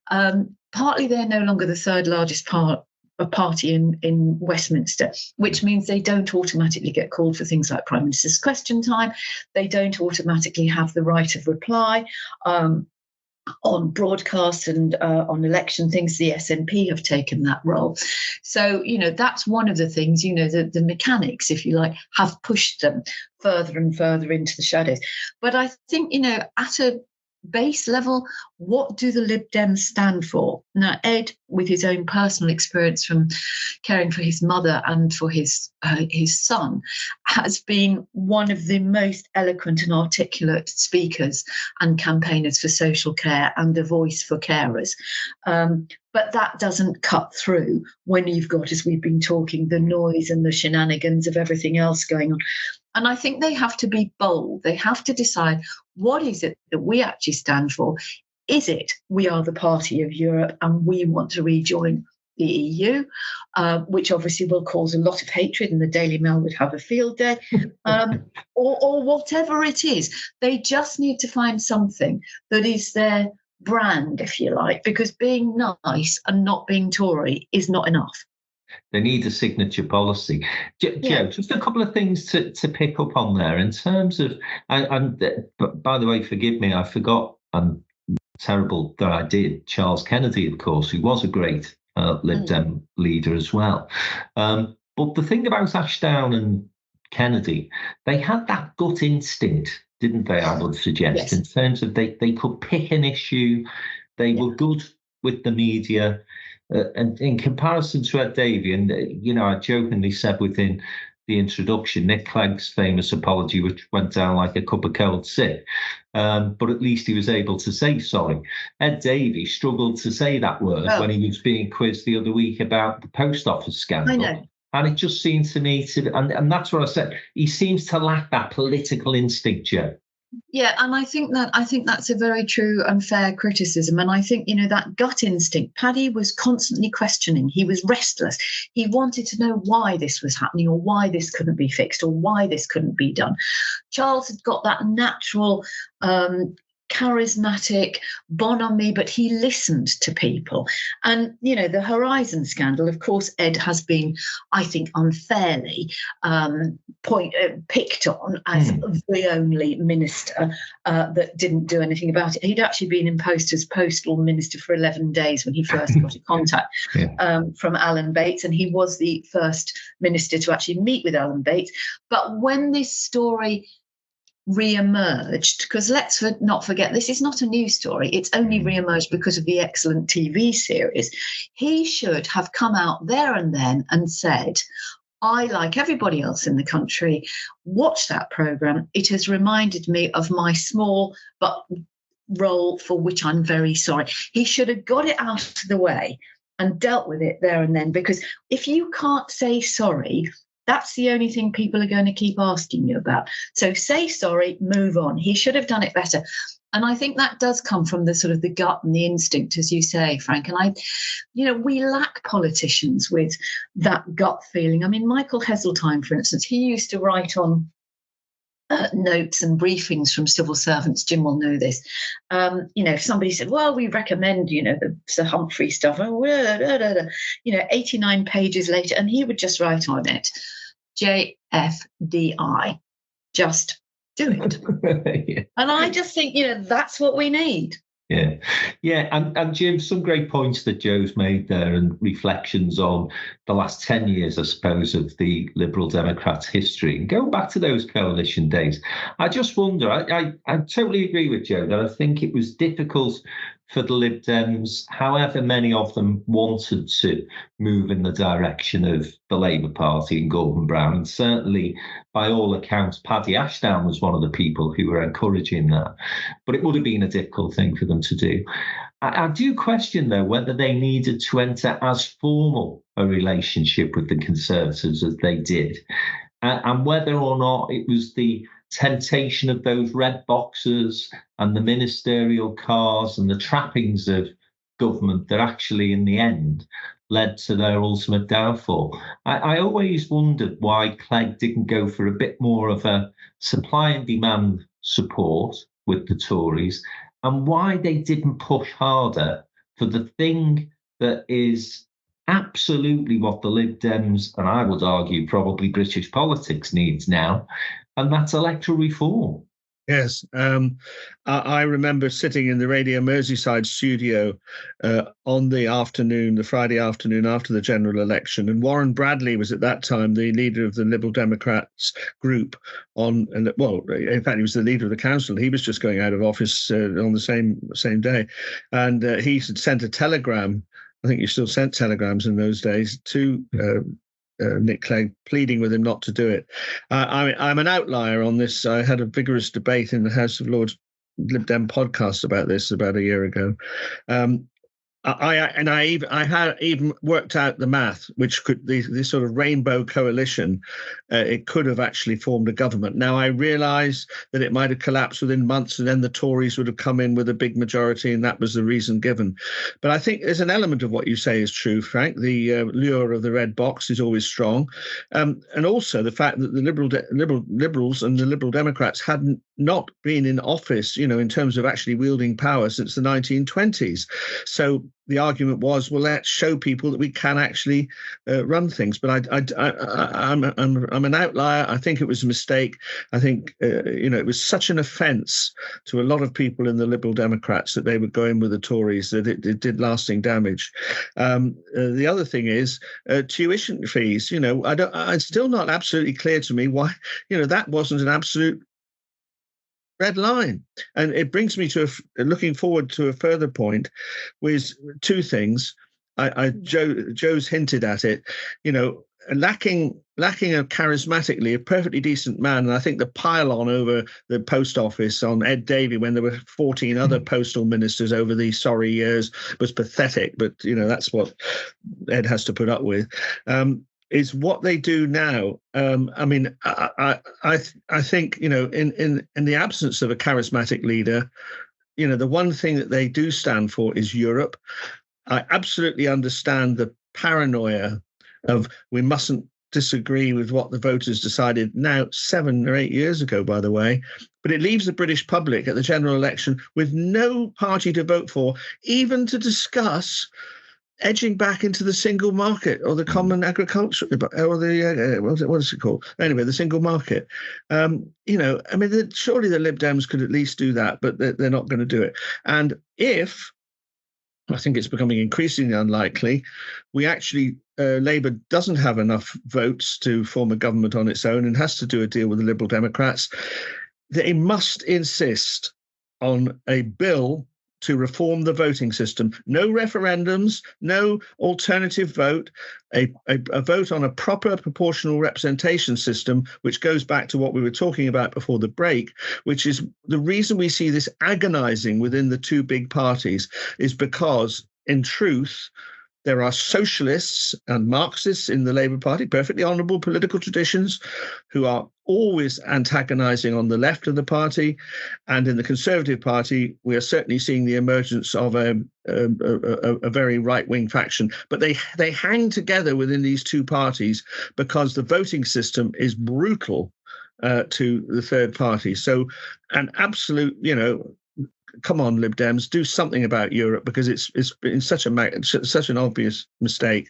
partly they're no longer the third largest party in Westminster, which means they don't automatically get called for things like Prime Minister's Question Time. They don't automatically have the right of reply on broadcasts and on election things. The SNP have taken that role. So, that's one of the things, the mechanics, if you like, have pushed them further and further into the shadows. But I think, at a base level, what do the Lib Dems stand for? Now, Ed, with his own personal experience from caring for his mother and for his son, has been one of the most eloquent and articulate speakers and campaigners for social care and a voice for carers. But that doesn't cut through when you've got, as we've been talking, the noise and the shenanigans of everything else going on. And I think they have to be bold. They have to decide, what is it that we actually stand for? Is it we are the party of Europe and we want to rejoin the EU, which obviously will cause a lot of hatred, and the Daily Mail would have a field day, or whatever it is. They just need to find something that is their brand, if you like, because being nice and not being Tory is not enough. They need a signature policy. Joe, just a couple of things to pick up on there in terms of, and by the way, forgive me, I forgot, I'm terrible that I did, Charles Kennedy, of course, who was a great Lib Dem leader as well. But the thing about Ashdown and Kennedy, they had that gut instinct, didn't they, I would suggest, yes. in terms of they could pick an issue, they were good with the media. And in comparison to Ed Davey, and I jokingly said within the introduction, Nick Clegg's famous apology, which went down like a cup of cold sick, but at least he was able to say sorry. Ed Davey struggled to say that word when he was being quizzed the other week about the post office scandal. I know. And it just seemed to me and that's what I said. He seems to lack that political instinct, Joe. Yeah, and I think that's a very true and fair criticism. And I think, that gut instinct, Paddy was constantly questioning. He was restless. He wanted to know why this was happening, or why this couldn't be fixed, or why this couldn't be done. Charles had got that natural charismatic bonhomie, but he listened to people. And, the Horizon scandal, of course, Ed has been, I think, unfairly picked on as the only minister that didn't do anything about it. He'd actually been imposed as postal minister for 11 days when he first got a contact from Alan Bates, and he was the first minister to actually meet with Alan Bates. But when this story re-emerged, because let's not forget, this is not a news story, it's only re-emerged because of the excellent TV series, he should have come out there and then and said, I, like everybody else in the country, watched that programme. It has reminded me of my small but role for which I'm very sorry. He should have got it out of the way and dealt with it there and then, because if you can't say sorry, that's the only thing people are going to keep asking you about. So say sorry, move on. He should have done it better. And I think that does come from the sort of the gut and the instinct, as you say, Frank. And we lack politicians with that gut feeling. I mean, Michael Heseltine, for instance, he used to write on notes and briefings from civil servants. Jim will know this. If somebody said, well, we recommend, the Sir Humphrey stuff, 89 pages later, and he would just write on it, JFDI, just do it. Yeah. And I just think, that's what we need. Yeah. And Jim, some great points that Joe's made there, and reflections on the last 10 years, I suppose, of the Liberal Democrats' history. And going back to those coalition days, I just wonder, I totally agree with Joe that I think it was difficult for the Lib Dems, however many of them wanted to move in the direction of the Labour Party and Gordon Brown. And certainly, by all accounts, Paddy Ashdown was one of the people who were encouraging that. But it would have been a difficult thing for them to do. I do question, though, whether they needed to enter as formal a relationship with the Conservatives as they did, and whether or not it was the temptation of those red boxes and the ministerial cars and the trappings of government that actually, in the end, led to their ultimate downfall. I always wondered why Clegg didn't go for a bit more of a supply and demand support with the Tories, and why they didn't push harder for the thing that is absolutely what the Lib Dems, and I would argue probably British politics, needs now, and that's electoral reform. Yes. I remember sitting in the Radio Merseyside studio on the Friday afternoon after the general election, and Warren Bradley was at that time the leader of the Liberal Democrats group in fact, he was the leader of the council. He was just going out of office on the same day. And he sent a telegram, I think you still sent telegrams in those days, to Nick Clegg, pleading with him not to do it. I'm an outlier on this. I had a vigorous debate in the House of Lords Lib Dem podcast about this about a year ago. I had even worked out the math, which could this sort of rainbow coalition, it could have actually formed a government. Now I realise that it might have collapsed within months, and then the Tories would have come in with a big majority, and that was the reason given. But I think there's an element of what you say is true, Frank. The lure of the red box is always strong, and also the fact that the Liberals and the Liberal Democrats hadn't not been in office, in terms of actually wielding power since the 1920s. So the argument was, well, let's show people that we can actually run things. But I'm an outlier. I think it was a mistake. I think it was such an offence to a lot of people in the Liberal Democrats that they would go in with the Tories that it did lasting damage. The other thing is tuition fees. It's still not absolutely clear to me why that wasn't an absolute red line. And it brings me to looking forward to a further point with two things. Joe's hinted at it, lacking a charismatically, a perfectly decent man. And I think the pile-on over the post office on Ed Davey when there were 14 other postal ministers over these sorry years was pathetic. But, that's what Ed has to put up with. Is what they do now. I think in the absence of a charismatic leader, the one thing that they do stand for is Europe. I absolutely understand the paranoia of we mustn't disagree with what the voters decided now 7 or 8 years ago, by the way, but it leaves the British public at the general election with no party to vote for, even to discuss edging back into the single market or the common agriculture or the what is it called? Anyway, the single market. Surely the Lib Dems could at least do that, but they're not going to do it. And if I think it's becoming increasingly unlikely, we actually Labour doesn't have enough votes to form a government on its own and has to do a deal with the Liberal Democrats, they must insist on a bill to reform the voting system. No referendums, no alternative vote, a vote on a proper proportional representation system, which goes back to what we were talking about before the break, which is the reason we see this agonizing within the two big parties is because, in truth, there are socialists and Marxists in the Labour Party, perfectly honourable political traditions, who are always antagonising on the left of the party. And in the Conservative Party, we are certainly seeing the emergence of a very right-wing faction. But they hang together within these two parties because the voting system is brutal to the third party. So an absolute, come on, Lib Dems, do something about Europe because it's been such an obvious mistake,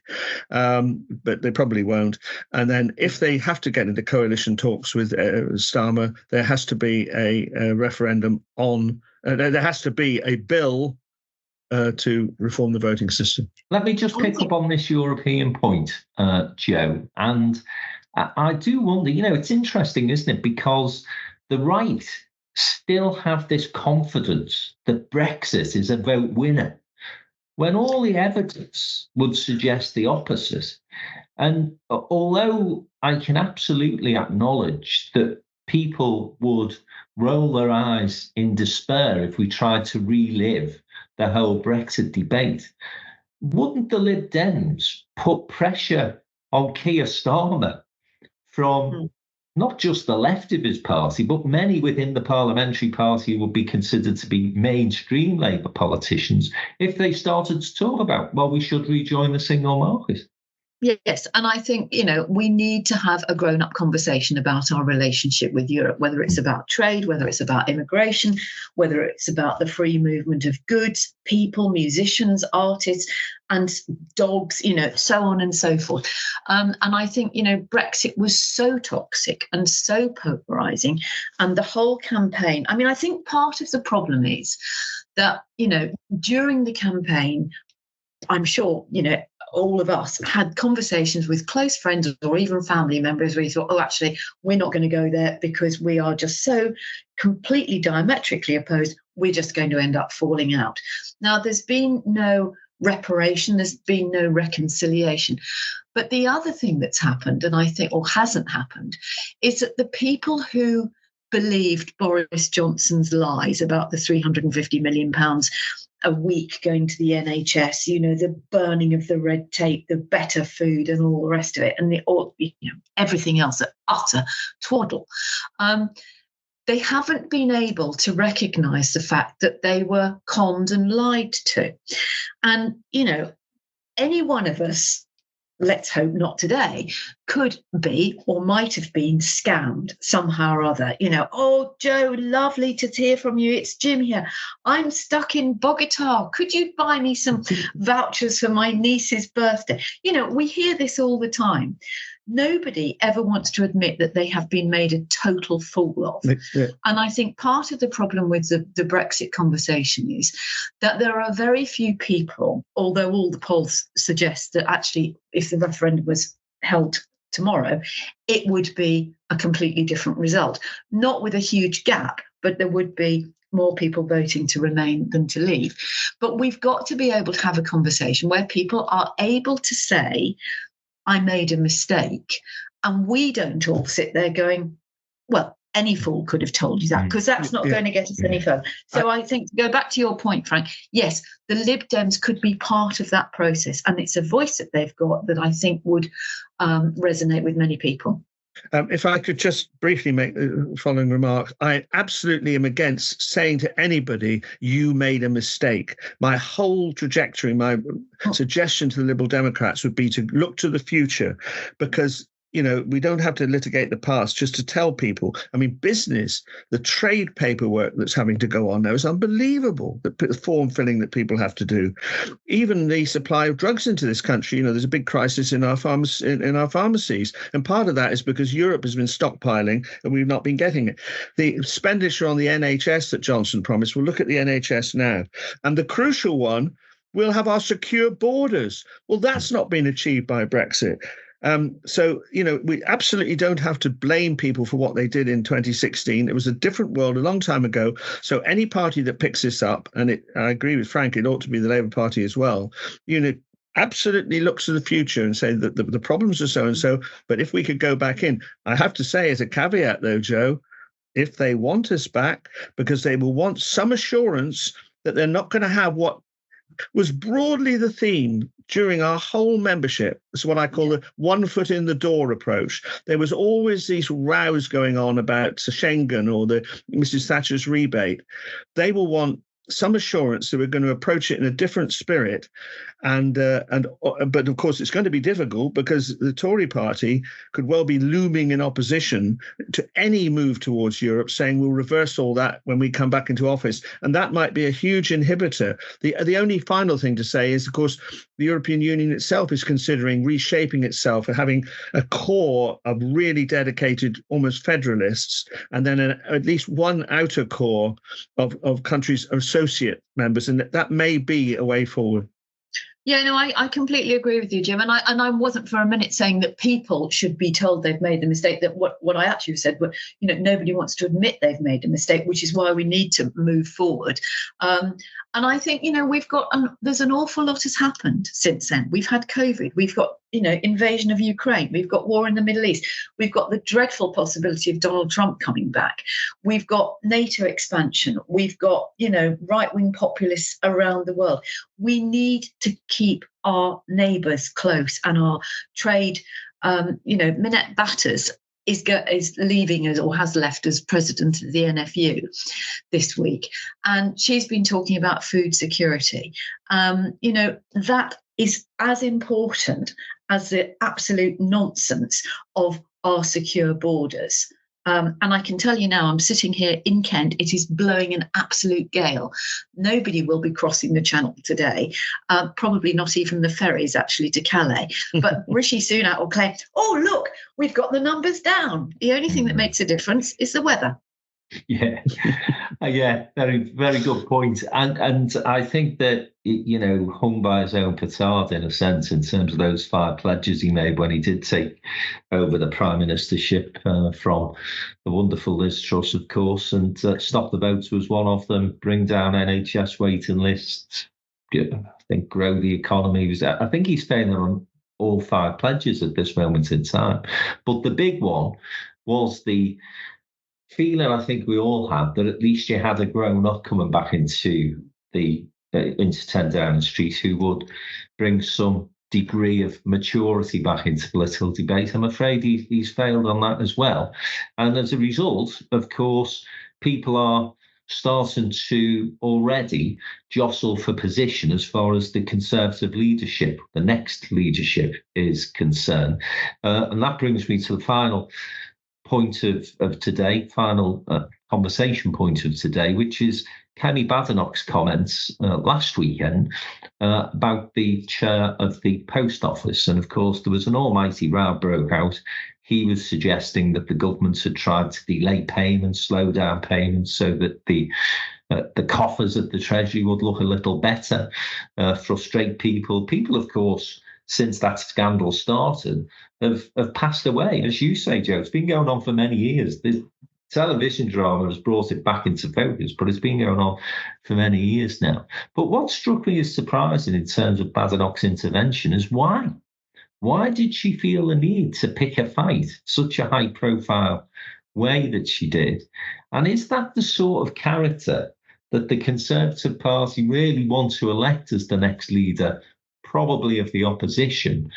but they probably won't. And then if they have to get into coalition talks with Starmer, there has to be a referendum on. There has to be a bill to reform the voting system. Let me just pick up on this European point, Joe, and I do wonder. It's interesting, isn't it? Because the right still have this confidence that Brexit is a vote winner, when all the evidence would suggest the opposite. And although I can absolutely acknowledge that people would roll their eyes in despair if we tried to relive the whole Brexit debate, wouldn't the Lib Dems put pressure on Keir Starmer from not just the left of his party, but many within the parliamentary party would be considered to be mainstream Labour politicians if they started to talk about, well, we should rejoin the single market? Yes, and I think, we need to have a grown-up conversation about our relationship with Europe, whether it's about trade, whether it's about immigration, whether it's about the free movement of goods, people, musicians, artists, and dogs, so on and so forth. And I think, Brexit was so toxic and so polarising, and the whole campaign. I think part of the problem is that, during the campaign, I'm sure, all of us had conversations with close friends or even family members where you thought, oh, actually, we're not going to go there because we are just so completely diametrically opposed. We're just going to end up falling out. Now, there's been no reparation. There's been no reconciliation. But the other thing that's happened, and I think, or hasn't happened, is that the people who believed Boris Johnson's lies about the £350 million a week going to the NHS, the burning of the red tape, the better food and all the rest of it, and everything else, utter twaddle. They haven't been able to recognise the fact that they were conned and lied to. And, any one of us, let's hope not today, could be or might have been scammed somehow or other. Oh, Joe, lovely to hear from you. It's Jim here. I'm stuck in Bogota. Could you buy me some vouchers for my niece's birthday? We hear this all the time. Nobody ever wants to admit that they have been made a total fool of. Yeah. And I think part of the problem with the Brexit conversation is that there are very few people, although all the polls suggest that actually if the referendum was held tomorrow, it would be a completely different result. Not with a huge gap, but there would be more people voting to remain than to leave. But we've got to be able to have a conversation where people are able to say, I made a mistake. And we don't all sit there going, well, any fool could have told you that, because that's not going to get us any further. So I think, to go back to your point, Frank, yes, the Lib Dems could be part of that process. And it's a voice that they've got that I think would resonate with many people. If I could just briefly make the following remark, I absolutely am against saying to anybody, you made a mistake. My whole trajectory, my suggestion to the Liberal Democrats would be to look to the future, because we don't have to litigate the past, just to tell people. I mean, business, the trade paperwork that's having to go on now is unbelievable, the form filling that people have to do. Even the supply of drugs into this country, there's a big crisis in our pharmacies. And part of that is because Europe has been stockpiling and we've not been getting it. The expenditure on the NHS that Johnson promised, we'll look at the NHS now. And the crucial one, we'll have our secure borders. Well, that's not been achieved by Brexit. So, we absolutely don't have to blame people for what they did in 2016. It was a different world a long time ago. So any party that picks this up, and I agree with Frank, it ought to be the Labour Party as well, absolutely looks to the future and say that the problems are so-and-so. But if we could go back in, I have to say as a caveat, though, Joe, if they want us back, because they will want some assurance that they're not going to have what was broadly the theme during our whole membership. It's what I call the one foot in the door approach. There was always these rows going on about Schengen or the Mrs. Thatcher's rebate. They will want some assurance that we're going to approach it in a different spirit. But of course, it's going to be difficult because the Tory party could well be looming in opposition to any move towards Europe, saying we'll reverse all that when we come back into office. And that might be a huge inhibitor. The only final thing to say is, of course, the European Union itself is considering reshaping itself and having a core of really dedicated, almost federalists, and then at least one outer core of countries, associate members. And that may be a way forward. Yeah, no, I completely agree with you, Jim. And I wasn't for a minute saying that people should be told they've made the mistake. That what I actually said, but nobody wants to admit they've made a mistake, which is why we need to move forward. And I think we've got there's an awful lot has happened since then. We've had COVID. We've got invasion of Ukraine. We've got war in the Middle East. We've got the dreadful possibility of Donald Trump coming back. We've got NATO expansion. We've got right-wing populists around the world. We need to keep our neighbours close, and our trade. Minette Batters is leaving as, or has left as president of the NFU this week, and she's been talking about food security. That is as important as the absolute nonsense of our secure borders. And I can tell you now, I'm sitting here in Kent. It is blowing an absolute gale. Nobody will be crossing the Channel today. Probably not even the ferries, actually, to Calais. But Rishi Sunak will claim, oh, look, we've got the numbers down. The only thing that makes a difference is the weather. Yeah, very, very good point. And I think that, hung by his own petard in a sense, in terms of those 5 pledges he made when he did take over the prime ministership from the wonderful Liz Truss, of course, and stop the votes was one of them, bring down NHS waiting lists, I think grow the economy. I think he's failing on all 5 pledges at this moment in time. But the big one was the feeling I think we all had that at least you had a grown-up coming back into into 10 Downing Street who would bring some degree of maturity back into political debate. I'm afraid he's failed on that as well. And as a result, of course, people are starting to already jostle for position as far as the Conservative leadership, the next leadership, is concerned. And that brings me to the final point of today, final conversation point of today, which is Kemi Badenoch's comments last weekend about the chair of the post office. And of course, there was an almighty row broke out. He was suggesting that the government had tried to delay payments, slow down payments, so that the coffers at the Treasury would look a little better, frustrate people. People, of course, since that scandal started, have passed away. As you say, Joe, it's been going on for many years. The television drama has brought it back into focus, but it's been going on for many years now. But what struck me as surprising in terms of Badenoch's intervention is why? Why did she feel the need to pick a fight, such a high-profile way that she did? And is that the sort of character that the Conservative Party really want to elect as the next leader, probably of the opposition,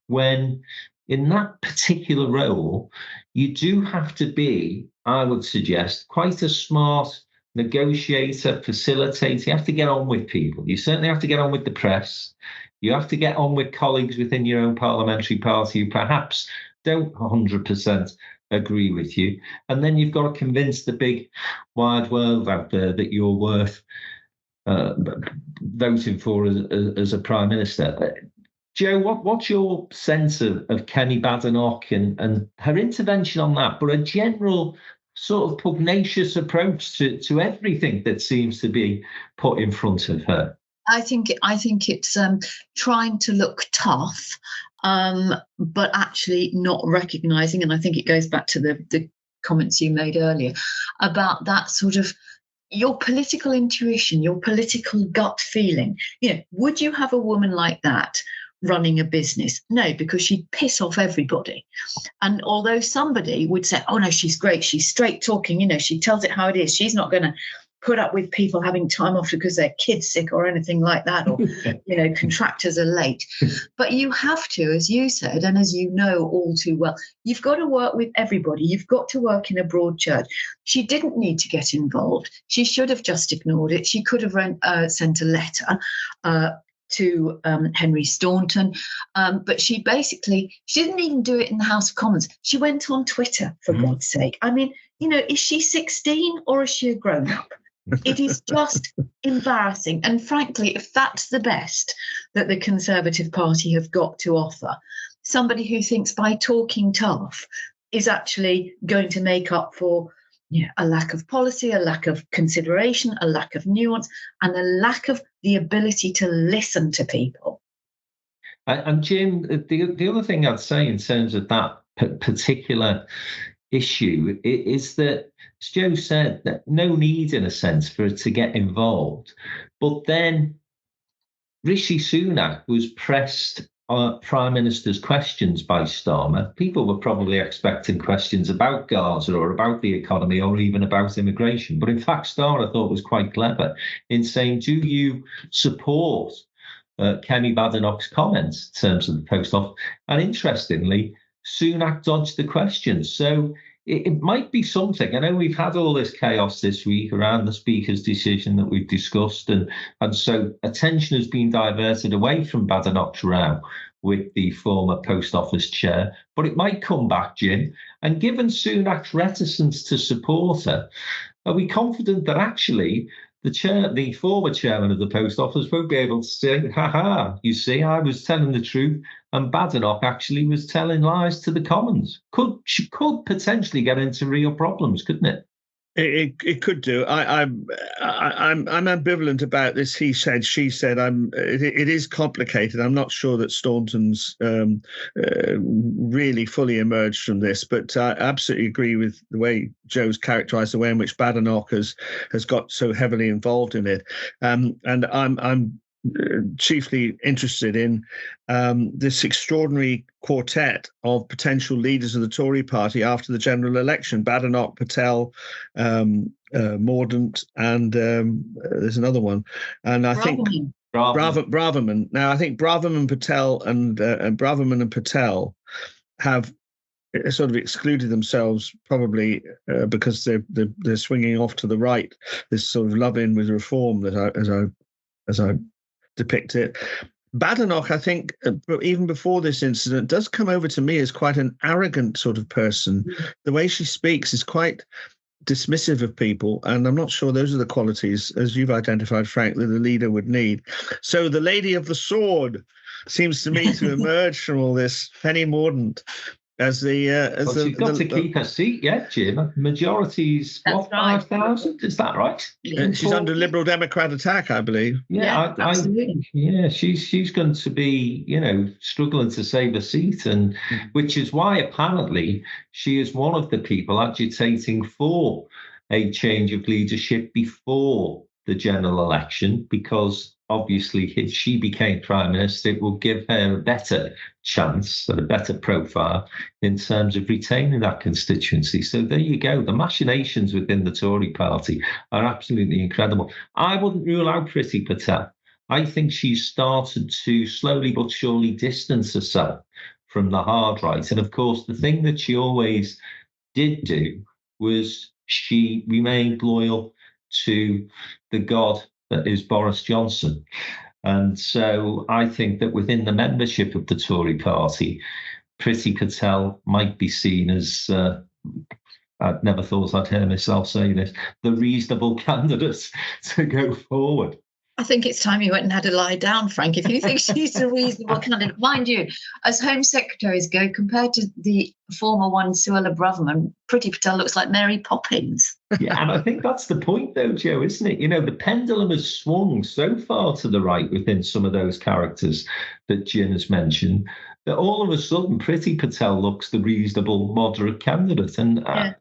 when in that particular role, you do have to be, I would suggest, quite a smart negotiator, facilitator. You have to get on with people. You certainly have to get on with the press. You have to get on with colleagues within your own parliamentary party who perhaps don't 100% agree with you. And then you've got to convince the big wide world out there that you're worth voting for as a Prime Minister. Joe, what's your sense of Kemi Badenoch and her intervention on that, but a general sort of pugnacious approach to everything that seems to be put in front of her? I think it's trying to look tough, but actually not recognising, and I think it goes back to the comments you made earlier about that sort of your political intuition, your political gut feeling. Would you have a woman like that running a business? No, because she'd piss off everybody. And although somebody would say, oh no, she's great, she's straight talking, she tells it how it is, she's not going to put up with people having time off because their kid's sick or anything like that, or contractors are late. But you have to, as you said, and as you know all too well, you've got to work with everybody. You've got to work in a broad church. She didn't need to get involved. She should have just ignored it. She could have sent a letter to Henry Staunton, but she didn't even do it in the House of Commons. She went on Twitter, for God's sake. I mean, is she 16 or is she a grown-up? It is just embarrassing. And frankly, if that's the best that the Conservative Party have got to offer, somebody who thinks by talking tough is actually going to make up for a lack of policy, a lack of consideration, a lack of nuance, and a lack of the ability to listen to people. And Jim, the other thing I'd say in terms of that particular issue is that, as Joe said, that no need in a sense for it to get involved. But then Rishi Sunak was pressed Prime Minister's questions by Starmer. People were probably expecting questions about Gaza or about the economy or even about immigration. But in fact, Starmer, I thought, was quite clever in saying, do you support Kemi Badenoch's comments in terms of the post office? And interestingly, Sunak dodged the question. So it might be something. I know we've had all this chaos this week around the Speaker's decision that we've discussed, and so attention has been diverted away from Badenoch's row with the former post office chair. But it might come back, Jim. And given Sunak's reticence to support her, are we confident that actually the former chairman of the post office won't be able to say, you see, I was telling the truth and Badenoch actually was telling lies to the Commons? She could potentially get into real problems, couldn't it? It could do. I'm ambivalent about this. He said, she said. It is complicated. I'm not sure that Staunton's really fully emerged from this, but I absolutely agree with the way Joe's characterised the way in which Badenoch has got so heavily involved in it. And I'm chiefly interested in this extraordinary quartet of potential leaders of the Tory party after the general election: Badenoch, Patel, Mordaunt, and there's another one. And I think Braverman. Now, I think Braverman, Patel, and Braverman and Patel have sort of excluded themselves, probably because they're swinging off to the right. This sort of love-in with reform that as I depict it. Badenoch, I think, even before this incident, does come over to me as quite an arrogant sort of person. The way she speaks is quite dismissive of people, and I'm not sure those are the qualities, as you've identified, Frank, that a leader would need. So the lady of the sword seems to me to emerge from all this, Penny Mordaunt, as she's got to keep her seat, yeah, Jim. Majority's what, 5,000? Is that right? She's under Liberal Democrat attack, I believe. Yeah, absolutely. She's going to be, struggling to save a seat, and which is why apparently she is one of the people agitating for a change of leadership before the general election, because obviously if she became Prime Minister, it will give her a better chance and a better profile in terms of retaining that constituency. So there you go. The machinations within the Tory party are absolutely incredible. I wouldn't rule out Priti Patel. I think she's started to slowly but surely distance herself from the hard right. And of course, the thing that she always did do was she remained loyal to the god that is Boris Johnson. And so I think that within the membership of the Tory party, Priti Patel might be seen as, I'd never thought I'd hear myself say this, the reasonable candidate to go forward. I think it's time you went and had a lie down, Frank. If you think she's a reasonable candidate, mind you, as Home Secretaries go, compared to the former one, Suella Braverman, Priti Patel looks like Mary Poppins. Yeah, and I think that's the point, though, Joe, isn't it? The pendulum has swung so far to the right within some of those characters that Jim has mentioned that all of a sudden Priti Patel looks the reasonable, moderate candidate. And, a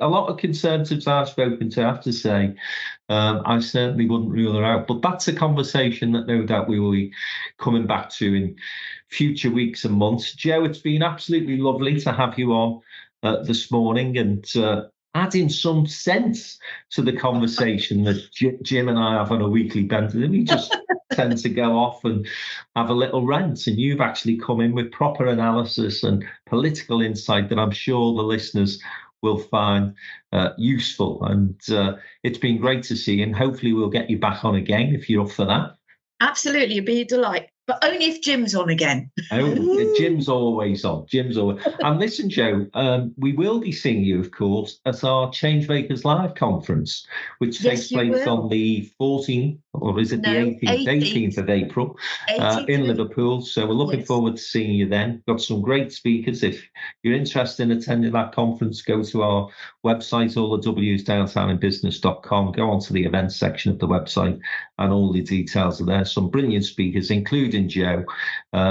lot of Conservatives I've spoken to have to say, I certainly wouldn't rule her out. But that's a conversation that no doubt we will be coming back to in future weeks and months. Joe, it's been absolutely lovely to have you on this morning and adding some sense to the conversation that Jim and I have on a weekly banter. We just tend to go off and have a little rant, and you've actually come in with proper analysis and political insight that I'm sure the listeners will find useful. And it's been great to see you, and hopefully we'll get you back on again if you're up for that. Absolutely, it'd be a delight. But only if Jim's on again. Oh, Jim's always on. Jim's always. And listen, Joe, we will be seeing you, of course, at our Changemakers Live conference, which takes place on the 14th, or is it the 18th? 18th of April in Liverpool. So we're looking forward to seeing you then. Got some great speakers. If you're interested in attending that conference, go to our website, all the W's, downtowninbusiness.com. Go onto the events section of the website, and all the details are there. Some brilliant speakers, including Jo.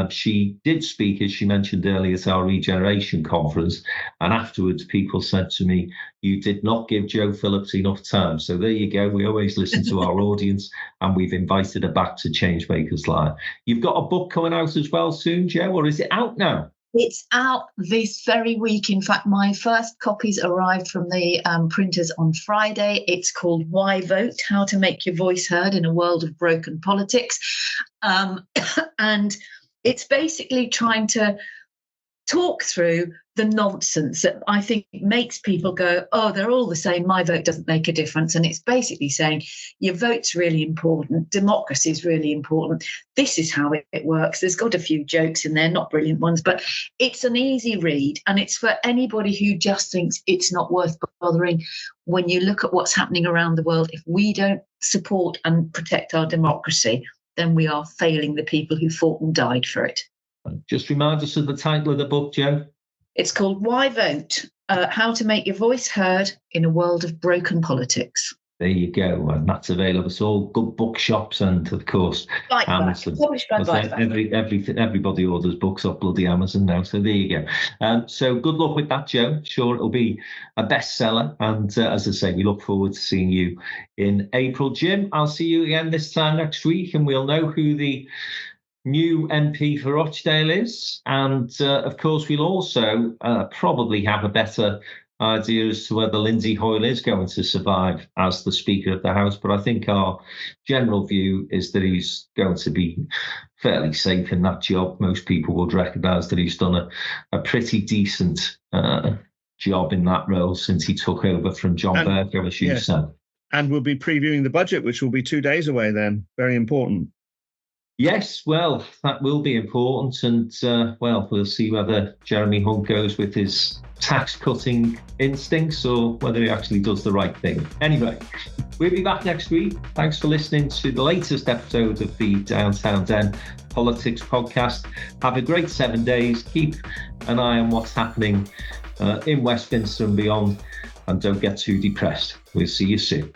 She did speak, as she mentioned earlier, at our Regeneration conference, and afterwards people said to me, you did not give Jo Phillips enough time. So there you go. We always listen to our audience, and we've invited her back to Changemakers Live. You've got a book coming out as well soon, Jo, or is it out now? It's out this very week. In fact, my first copies arrived from the printers on Friday. It's called Why Vote? How to Make Your Voice Heard in a World of Broken Politics. And it's basically trying to talk through the nonsense that I think makes people go, oh, they're all the same. My vote doesn't make a difference. And it's basically saying your vote's really important. Democracy is really important. This is how it works. There's got a few jokes in there, not brilliant ones, but it's an easy read. And it's for anybody who just thinks it's not worth bothering. When you look at what's happening around the world, if we don't support and protect our democracy, then we are failing the people who fought and died for it. Just remind us of the title of the book, Jo. It's called Why Vote? How to Make Your Voice Heard in a World of Broken Politics. There you go, and that's available. It's all good bookshops and, of course, Amazon. Published by Bikeback. Everybody orders books off bloody Amazon now, so there you go. So good luck with that, Joe. Sure, it'll be a bestseller. And as I say, we look forward to seeing you in April. Jim, I'll see you again this time next week, and we'll know who the new MP for Rochdale is. And of course, we'll also probably have a better idea as to whether Lindsay Hoyle is going to survive as the Speaker of the House. But I think our general view is that he's going to be fairly safe in that job. Most people would recognise that he's done a pretty decent job in that role since he took over from John Bercow, as you said. And we'll be previewing the budget, which will be 2 days away then. Very important. Yes, well, that will be important. And, well, we'll see whether Jeremy Hunt goes with his tax-cutting instincts or whether he actually does the right thing. Anyway, we'll be back next week. Thanks for listening to the latest episode of the Downtown Den Politics Podcast. Have a great 7 days. Keep an eye on what's happening in Westminster and beyond. And don't get too depressed. We'll see you soon.